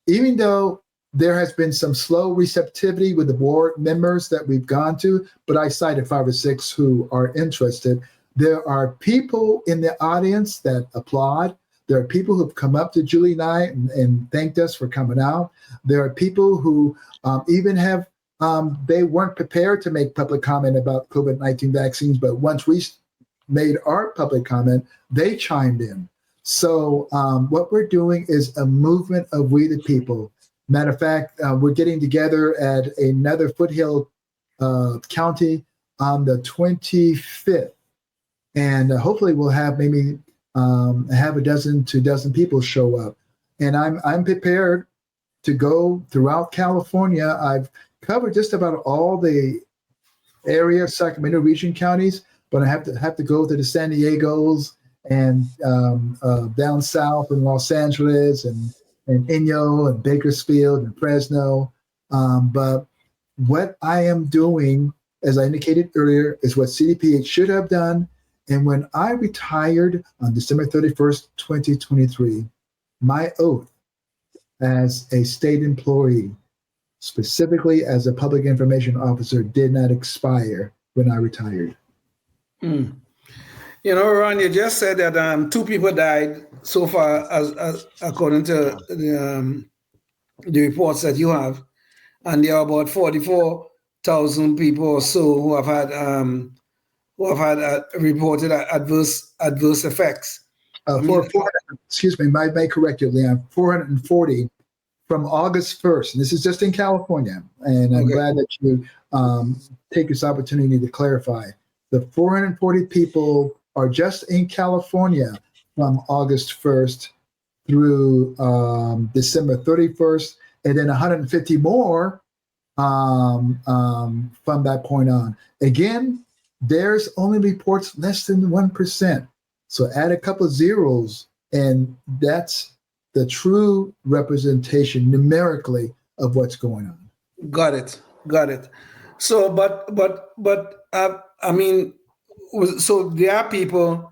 even though there has been some slow receptivity with the board members that we've gone to, but I cited 5 or 6 who are interested. There are people in the audience that applaud. There are people who've come up to Julie and I and thanked us for coming out. There are people who even have, they weren't prepared to make public comment about COVID-19 vaccines, but once we made our public comment, they chimed in. So what we're doing is a movement of we the people. Matter of fact, we're getting together at another foothill county on the 25th, and hopefully we'll have maybe half a dozen to dozen people show up. And I'm prepared to go throughout California. I've covered just about all the area, Sacramento region counties, but I have to go to the San Diegos and down south in Los Angeles and Inyo and Bakersfield and Fresno. But what I am doing, as I indicated earlier, is what CDPH should have done. And when I retired on December 31st, 2023, my oath as a state employee, specifically as a public information officer, did not expire when I retired. You know, Ron, you just said that 2 people died so far, as according to the reports that you have, and there are about 44,000 people or so who have had reported adverse effects. Excuse me, I may correct you, Leon. 440 from August 1st, and this is just in California. And I'm glad that you take this opportunity to clarify. The 440 people are just in California from August 1st through December 31st, and then 150 more from that point on. Again, there's only reports less than 1%. So add a couple of zeros, and that's the true representation numerically of what's going on. Got it. So, I mean, so there are people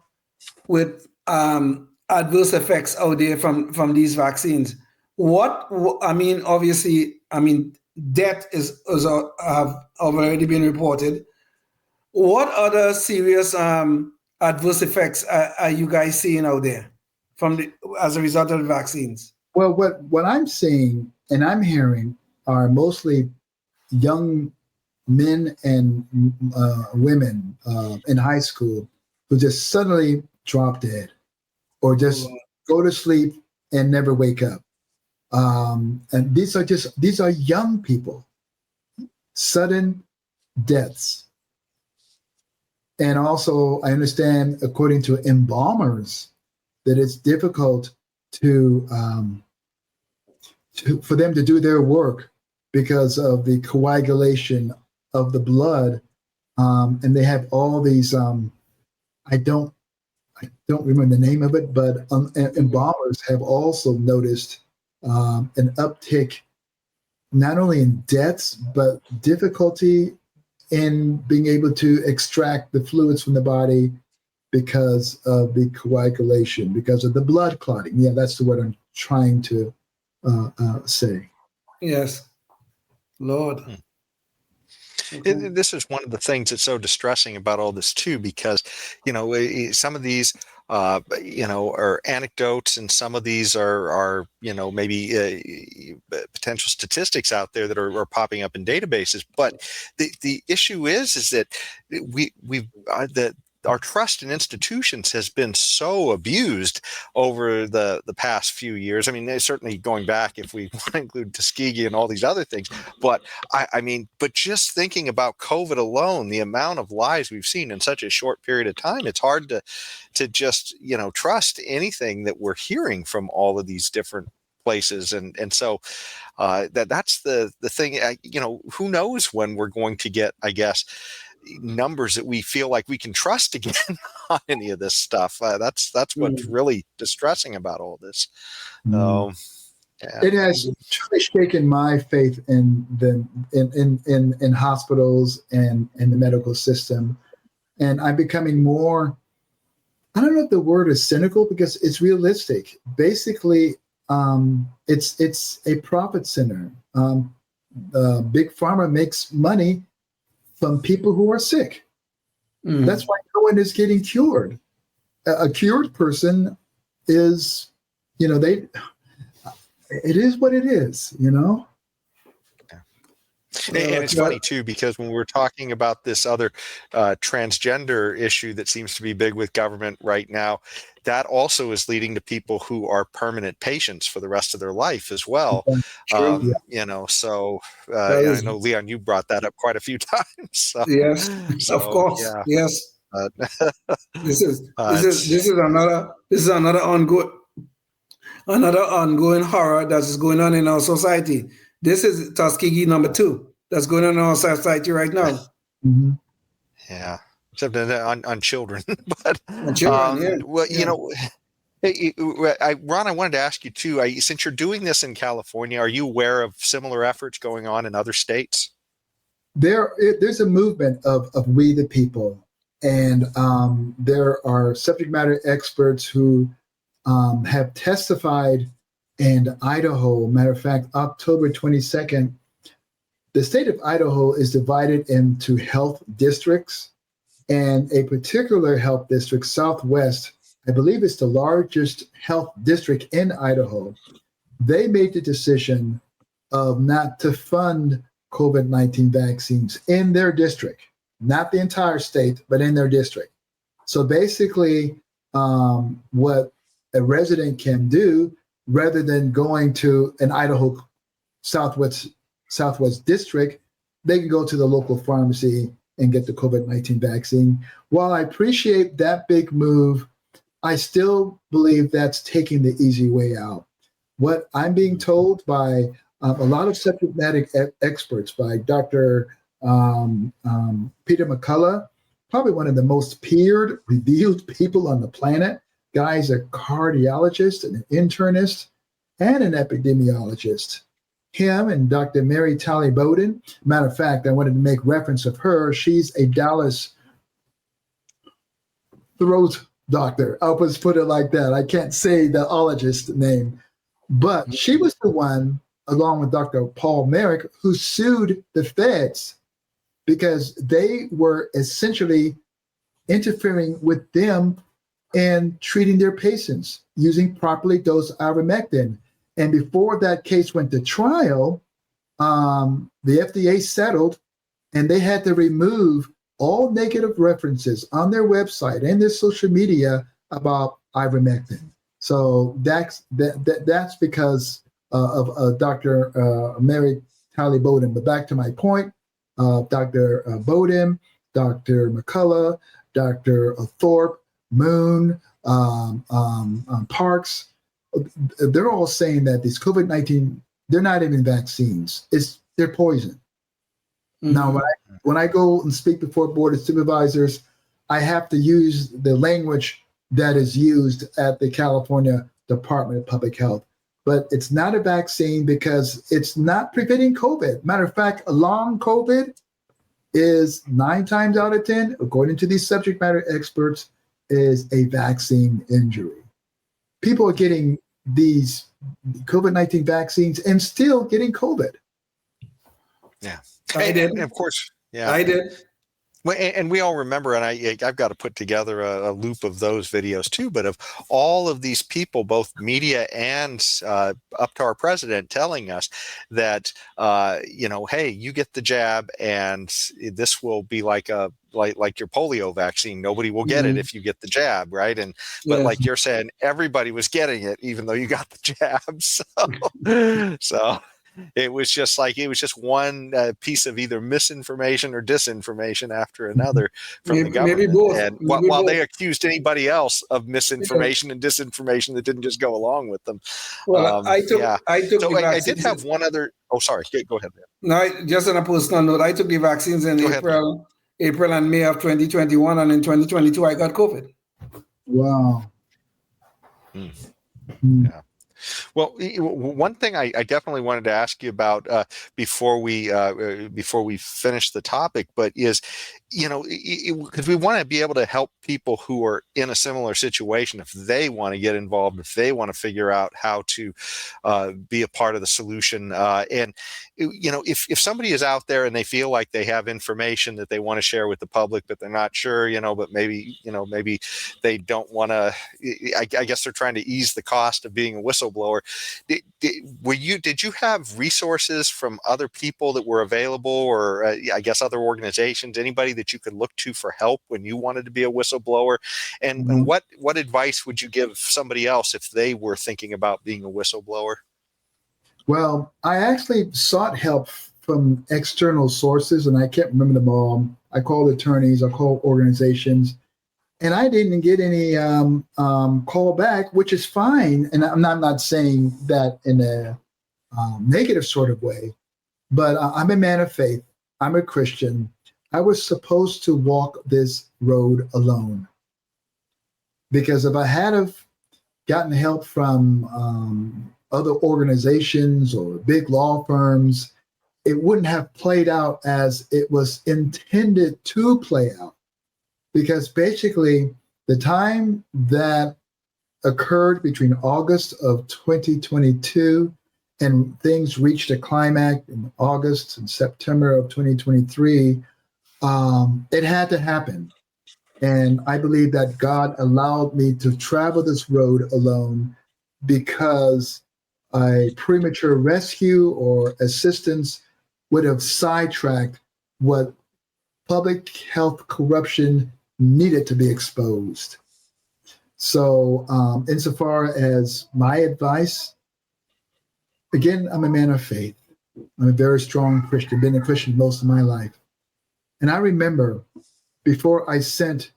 with adverse effects out there from these vaccines. Obviously, death have already been reported. What other serious adverse effects are you guys seeing out there as a result of the vaccines? Well, what I'm seeing and I'm hearing are mostly young men and women in high school who just suddenly drop dead or just go to sleep and never wake up. And these are young people, sudden deaths. And also, I understand, according to embalmers, that it's difficult for them to do their work because of the coagulation of the blood, and they have all these. I don't remember the name of it, but embalmers have also noticed an uptick, not only in deaths but difficulty in being able to extract the fluids from the body because of the coagulation, because of the blood clotting. Yeah, that's the word I'm trying to say. Yes, Lord. This is one of the things that's so distressing about all this too, because some of these are anecdotes, and some of these are maybe potential statistics out there that are popping up in databases. But the issue is that our trust in institutions has been so abused over the past few years. I mean, certainly going back, if we want to include Tuskegee and all these other things, but but just thinking about COVID alone, the amount of lies we've seen in such a short period of time, it's hard to just trust anything that we're hearing from all of these different places. And so that's the thing. Who knows when we're going to get, I guess, numbers that we feel like we can trust again on any of this stuff. That's what's really distressing about all this. Yeah. It has truly shaken my faith in hospitals and in the medical system, and I'm becoming more. I don't know if the word is cynical, because it's realistic. Basically, it's a profit center. Big Pharma makes money from people who are sick. That's why no one is getting cured. A cured person is, it is what it is, And it's funny too, because when we're talking about this other transgender issue that seems to be big with government right now, that also is leading to people who are permanent patients for the rest of their life as well. You know, so I know, Leon, you brought that up quite a few times. So, yes, of course, yeah. yes. This is another ongoing horror that is going on in our society. This is Tuskegee number 2 that's going on in our society right now. Mm-hmm. Yeah, except on children. But on children, well, you know, Ron, I wanted to ask you too. Since you're doing this in California, are you aware of similar efforts going on in other states? There's a movement of we the people, and there are subject matter experts who have testified in Idaho. Matter of fact, October 22nd, the state of Idaho is divided into health districts, and a particular health district, Southwest, I believe it's the largest health district in Idaho. They made the decision of not to fund COVID-19 vaccines in their district, not the entire state, but in their district. So basically, what a resident can do, rather than going to an Idaho Southwest district, they can go to the local pharmacy and get the COVID-19 vaccine. While I appreciate that big move, I still believe that's taking the easy way out. What I'm being told by a lot of subject matter experts, by Dr. Peter McCullough, probably one of the most revered people on the planet. Guy's a cardiologist, an internist, and an epidemiologist. Him and Dr. Mary Talley Bowden. Matter of fact, I wanted to make reference of her. She's a Dallas throat doctor. I'll just put it like that. I can't say the ologist name, but she was the one, along with Dr. Paul Merrick, who sued the feds because they were essentially interfering with them and treating their patients using properly dosed ivermectin. And before that case went to trial, the FDA settled, and they had to remove all negative references on their website and their social media about ivermectin. So that's because of Dr. Mary Talley Bowden. But back to my point, Dr. Bowden, Dr. McCullough, Dr. Thorpe, Moon, Parks, they're all saying that these COVID-19, they're not even vaccines. They're poison. Mm-hmm. Now, when I go and speak before board of supervisors, I have to use the language that is used at the California Department of Public Health. But it's not a vaccine because it's not preventing COVID. Matter of fact, long COVID is 9 times out of 10, according to these subject matter experts, is a vaccine injury. People are getting these COVID-19 vaccines and still getting COVID. Yeah. I did. And of course, yeah. I did. Well, and we all remember, and I've got to put together a loop of those videos too, but of all of these people, both media and up to our president, telling us that, hey, you get the jab and this will be like your polio vaccine. Nobody will get it if you get the jab, right? But like you're saying, everybody was getting it, even though you got the jab. So it was just one piece of either misinformation or disinformation after another from the government. Maybe both. And while they accused anybody else of misinformation and disinformation that didn't just go along with them. Well, I took I did have one other. Oh, sorry. Go ahead. No, just on a personal note, I took the vaccines in April and May of 2021, and in 2022 I got COVID. Wow. Yeah. Well, one thing I definitely wanted to ask you about before we finish the topic, but is because we want to be able to help people who are in a similar situation if they want to get involved, if they want to figure out how to be a part of the solution. And if somebody is out there and they feel like they have information that they want to share with the public, but they're not sure, but maybe they don't want to, I guess they're trying to ease the cost of being a whistleblower. Did you have resources from other people that were available, or I guess other organizations, anybody that you could look to for help when you wanted to be a whistleblower? And what advice would you give somebody else if they were thinking about being a whistleblower? Well, I actually sought help from external sources, and I can't remember them all. I called attorneys, I called organizations, and I didn't get any call back, which is fine. And I'm not saying that in a negative sort of way, but I'm a man of faith. I'm a Christian. I was supposed to walk this road alone, because if I had have gotten help from other organizations or big law firms, it wouldn't have played out as it was intended to play out. Because basically, the time that occurred between August of 2022 and things reached a climax in August and September of 2023, it had to happen. And I believe that God allowed me to travel this road alone, because a premature rescue or assistance would have sidetracked what public health corruption needed to be exposed. So insofar as my advice, again, I'm a man of faith. I'm a very strong Christian, been a Christian most of my life. And I remember before I sent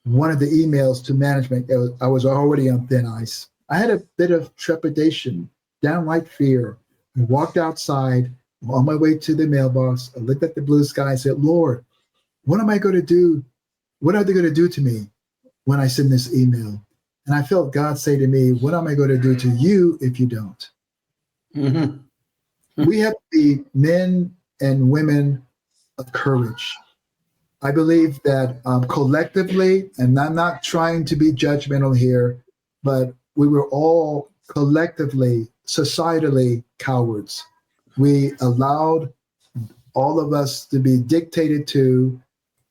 one of the emails to management, I was already on thin ice. I had a bit of trepidation, downright fear. I walked outside on my way to the mailbox. I looked at the blue sky and said, Lord, what am I going to do? What are they going to do to me when I send this email? And I felt God say to me, what am I going to do to you if you don't? Mm-hmm. We have to be men and women of courage. I believe that collectively, and I'm not trying to be judgmental here, but we were all collectively, societally cowards. We allowed all of us to be dictated to.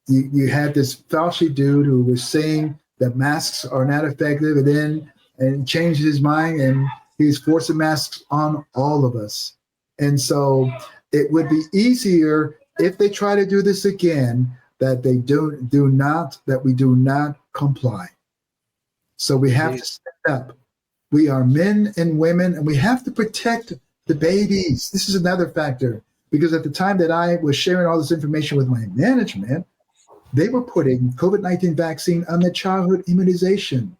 You had this Fauci dude who was saying that masks are not effective, and changed his mind, and he's forcing masks on all of us. And so it would be easier if they try to do this again, that we do not comply. So we have to step up. We are men and women, and we have to protect the babies. This is another factor, because at the time that I was sharing all this information with my management, they were putting COVID-19 vaccine on the childhood immunization.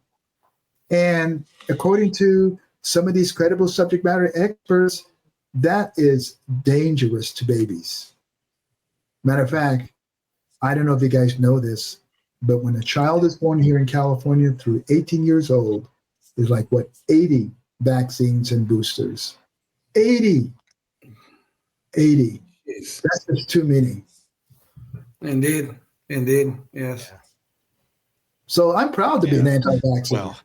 And according to some of these credible subject matter experts, that is dangerous to babies. Matter of fact, I don't know if you guys know this, but when a child is born here in California through 18 years old, there's 80 vaccines and boosters. 80. That's just too many. Indeed, yes. So I'm proud to be an anti-vaccine. Well,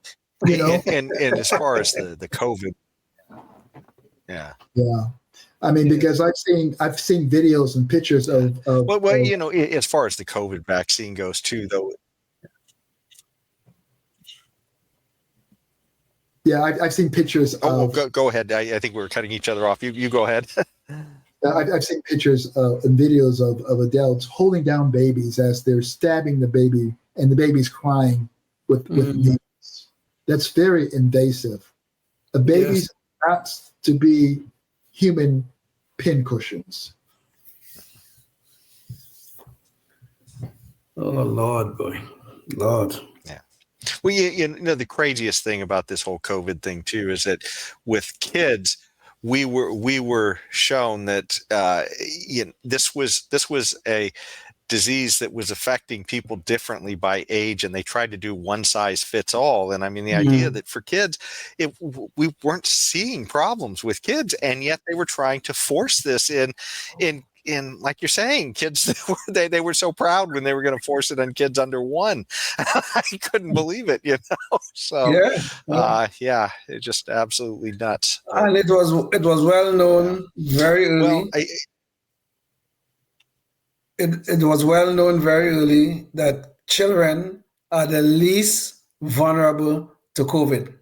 and as far as the COVID, yeah. I mean, because I've seen videos and pictures of as far as the COVID vaccine goes too, though. Yeah, I've seen pictures of. Go ahead. I think we were cutting each other off. You go ahead. I've seen pictures and videos of adults holding down babies as they're stabbing the baby, and the baby's crying with needles. That's very invasive. A baby's not to be human pincushions. Oh, Lord, boy. Lord. Yeah. Well, the craziest thing about this whole COVID thing, too, is that with kids, we were shown that this was a disease that was affecting people differently by age, and they tried to do one size fits all. And I mean, the idea that for kids, we weren't seeing problems with kids, and yet they were trying to force this in in, like you're saying, kids, they were so proud when they were going to force it on kids under 1. I couldn't believe it, So, yeah, it's just absolutely nuts. And it was well known very early. Well, it was well known very early that children are the least vulnerable to COVID.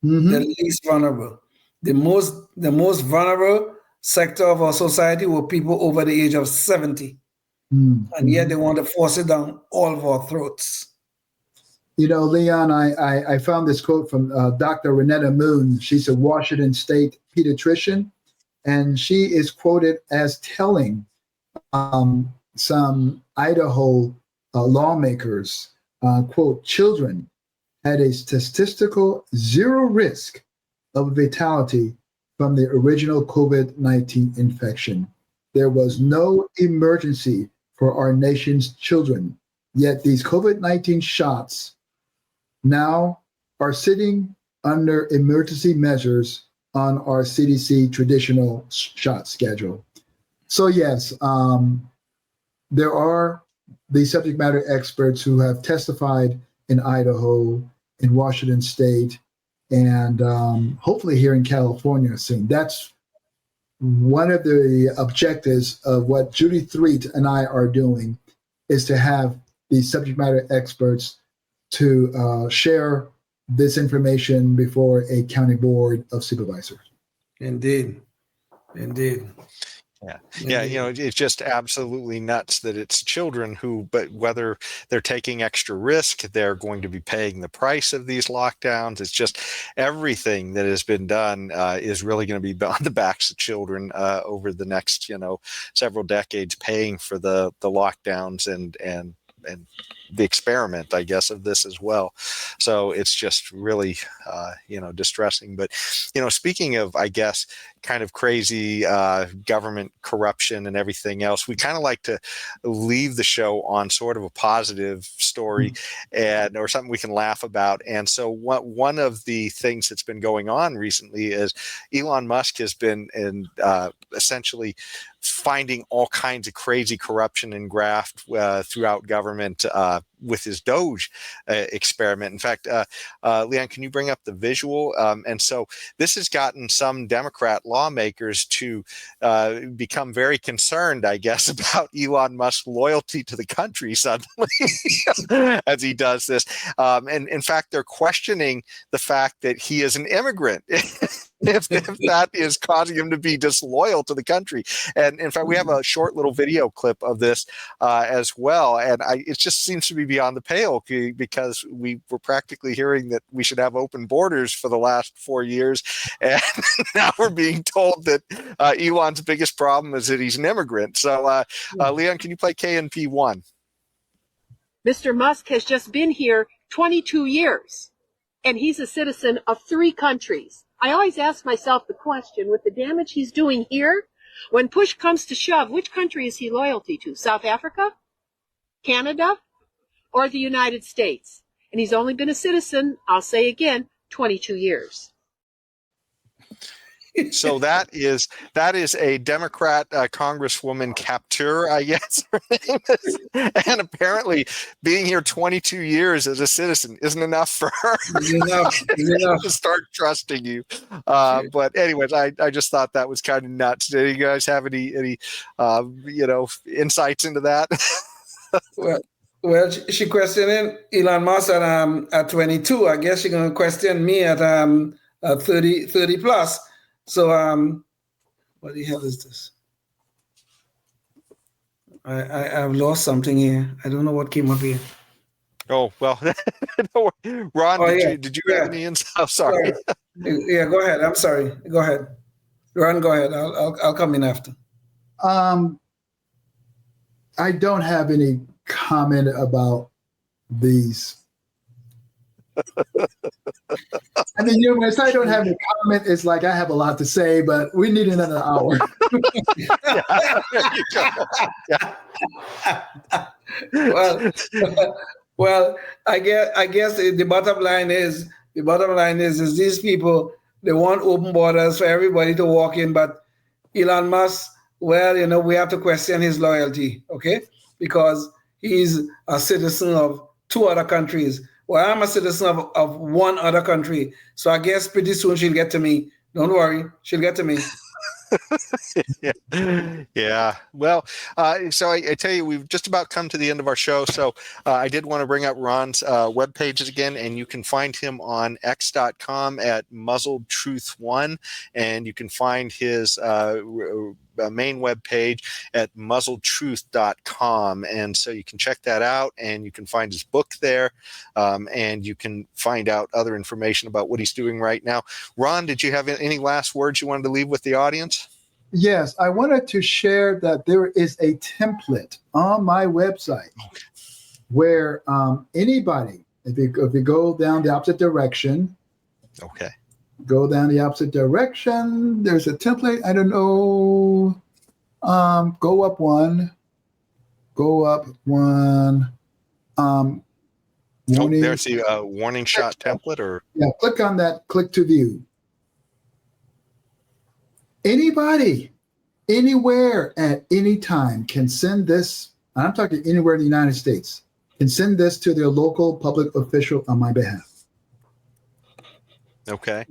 The least vulnerable. The most vulnerable sector of our society were people over the age of 70. And yet they want to force it down all of our throats. Leon, I found this quote from Dr. Renetta Moon. She's a Washington State pediatrician, and she is quoted as telling some Idaho lawmakers, quote, children had a statistical 0 risk of fatality from the original COVID-19 infection. There was no emergency for our nation's children, yet these COVID-19 shots now are sitting under emergency measures on our CDC traditional shot schedule. So yes, there are the subject matter experts who have testified in Idaho, in Washington State, and hopefully here in California soon. That's one of the objectives of what Judy Threet and I are doing, is to have these subject matter experts to share this information before a county board of supervisors. Indeed. Yeah, it's just absolutely nuts that it's children who, but whether they're taking extra risk, they're going to be paying the price of these lockdowns. It's just everything that has been done is really going to be on the backs of children over the next, several decades, paying for the lockdowns and the experiment, I guess, of this as well. So it's just really, distressing. But, speaking of, I guess, kind of crazy government corruption and everything else, we kind of like to leave the show on sort of a positive story or something we can laugh about. And so one of the things that's been going on recently is Elon Musk has been essentially finding all kinds of crazy corruption and graft throughout government with his Doge experiment. In fact, Leon, can you bring up the visual? And so this has gotten some Democrat lawmakers to become very concerned, I guess, about Elon Musk's loyalty to the country suddenly as he does this. And in fact, they're questioning the fact that he is an immigrant. If that is causing him to be disloyal to the country. And in fact, we have a short little video clip of this as well. And it just seems to be beyond the pale, because we were practically hearing that we should have open borders for the last 4 years. And now we're being told that Elon's biggest problem is that he's an immigrant. So Leon, can you play KNP1? Mr. Musk has just been here 22 years, and he's a citizen of 3 countries. I always ask myself the question, with the damage he's doing here, when push comes to shove, which country is he loyalty to? South Africa? Canada? Or the United States? And he's only been a citizen, I'll say again, 22 years. So that is a Democrat Congresswoman Captur, I guess her name is. And apparently being here 22 years as a citizen isn't enough for her enough to start trusting you. But anyways, I just thought that was kind of nuts. Do you guys have any insights into that? Well, she questioning Elon Musk at 22. I guess she's going to question me at 30 plus. So, what the hell is this? I've lost something here. I don't know what came up here. Oh, well, Ron, did you have any insight? Oh, sorry. Yeah, go ahead. I'm sorry. Go ahead. Ron, go ahead. I'll come in after. I don't have any comment about these. I mean, when I say I don't have any comment, it's like I have a lot to say, but we need another hour. Well, I guess the bottom line is these people, they want open borders for everybody to walk in, but Elon Musk well, we have to question his loyalty, okay? Because he's a citizen of 2 other countries. Well, I'm a citizen of 1 other country. So I guess pretty soon she'll get to me. Don't worry, she'll get to me. Yeah. Well, so I tell you, we've just about come to the end of our show. So I did want to bring up Ron's web pages again, and you can find him on x.com at muzzledtruth1, and you can find his main web page at muzzledtruth.com. And so you can check that out, and you can find his book there, and you can find out other information about what he's doing right now. Ron, did you have any last words you wanted to leave with the audience? Yes, I wanted to share that there is a template on my website where anybody, if you go down the opposite direction, go down the opposite direction, there's a template. I don't know. Go up one. Warning. There's the warning shot template, or click on that. Click to view. Anybody, anywhere, at any time can send this. I'm talking anywhere in the United States, can send this to their local public official on my behalf. Okay.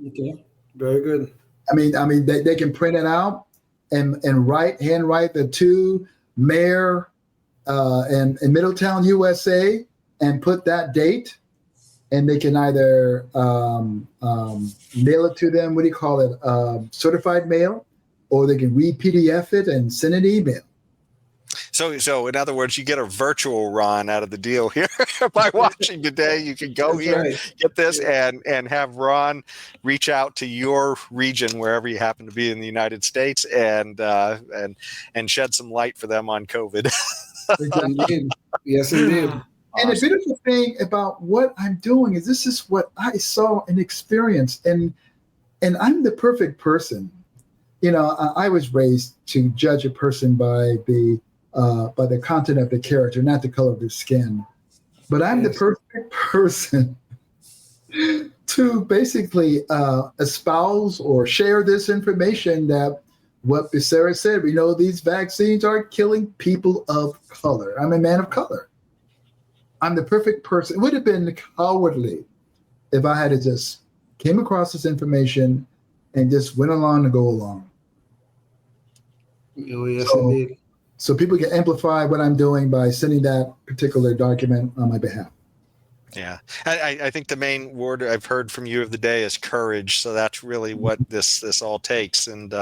Very good. I mean, they can print it out and handwrite the to Mayor in Middletown, USA, and put that date. And they can either mail it to them, what do you call it, certified mail, or they can re-PDF it and send an email. So in other words, you get a virtual Ron out of the deal here. By watching today, you can go get this, and have Ron reach out to your region, wherever you happen to be in the United States, and shed some light for them on COVID. Indeed. Yes, indeed. And the beautiful thing about what I'm doing is this is what I saw and experienced, and I'm the perfect person. I was raised to judge a person by the content of the character, not the color of their skin. But I'm the perfect person to basically espouse or share this information that what Becerra said, these vaccines are killing people of color. I'm a man of color. I'm the perfect person. It would have been cowardly if I had to just came across this information and just went along to go along. Oh, yes, indeed. So people can amplify what I'm doing by sending that particular document on my behalf. Yeah, I think the main word I've heard from you of the day is courage. So that's really what this all takes. And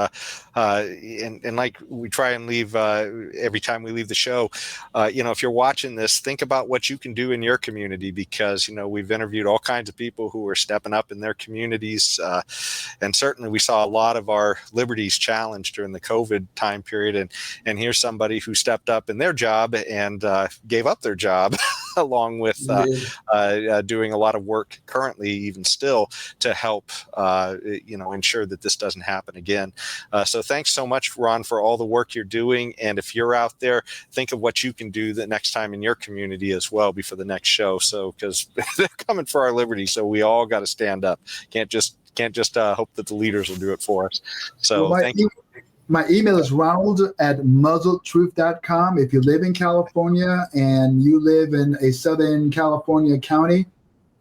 like we try and leave every time we leave the show, if you're watching this, think about what you can do in your community, because we've interviewed all kinds of people who are stepping up in their communities, and certainly we saw a lot of our liberties challenged during the COVID time period. And here's somebody who stepped up in their job and gave up their job along with doing a lot of work currently, even still, to help ensure that this doesn't happen again. So thanks so much, Ron, for all the work you're doing. And if you're out there, think of what you can do the next time in your community as well before the next show. So because they're coming for our liberty, so we all got to stand up. Can't just hope that the leaders will do it for us. So thank you. My email is ronald@muzzledtruth.com. If you live in California and you live in a Southern California county,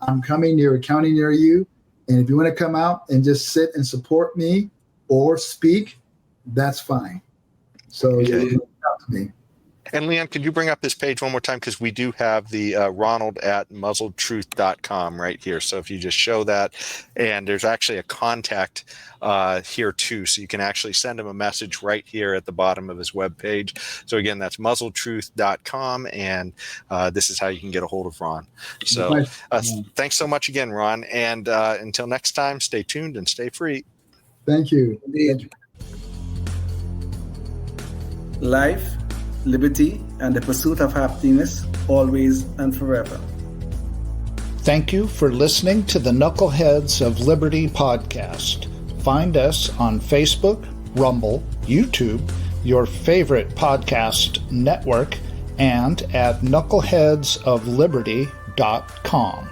I'm coming near a county near you. And if you want to come out and just sit and support me or speak, that's fine. So you can reach out to me. And Leon, could you bring up this page one more time? Because we do have the ronald@muzzledtruth.com right here. So if you just show that, and there's actually a contact here too. So you can actually send him a message right here at the bottom of his webpage. So again, that's muzzledtruth.com. And this is how you can get a hold of Ron. So thanks so much again, Ron. And until next time, stay tuned and stay free. Thank you. Thank you. Life, liberty, and the pursuit of happiness, always and forever. Thank you for listening to the Knuckleheads of Liberty podcast. Find us on Facebook, Rumble, YouTube, your favorite podcast network, and at knuckleheadsofliberty.com.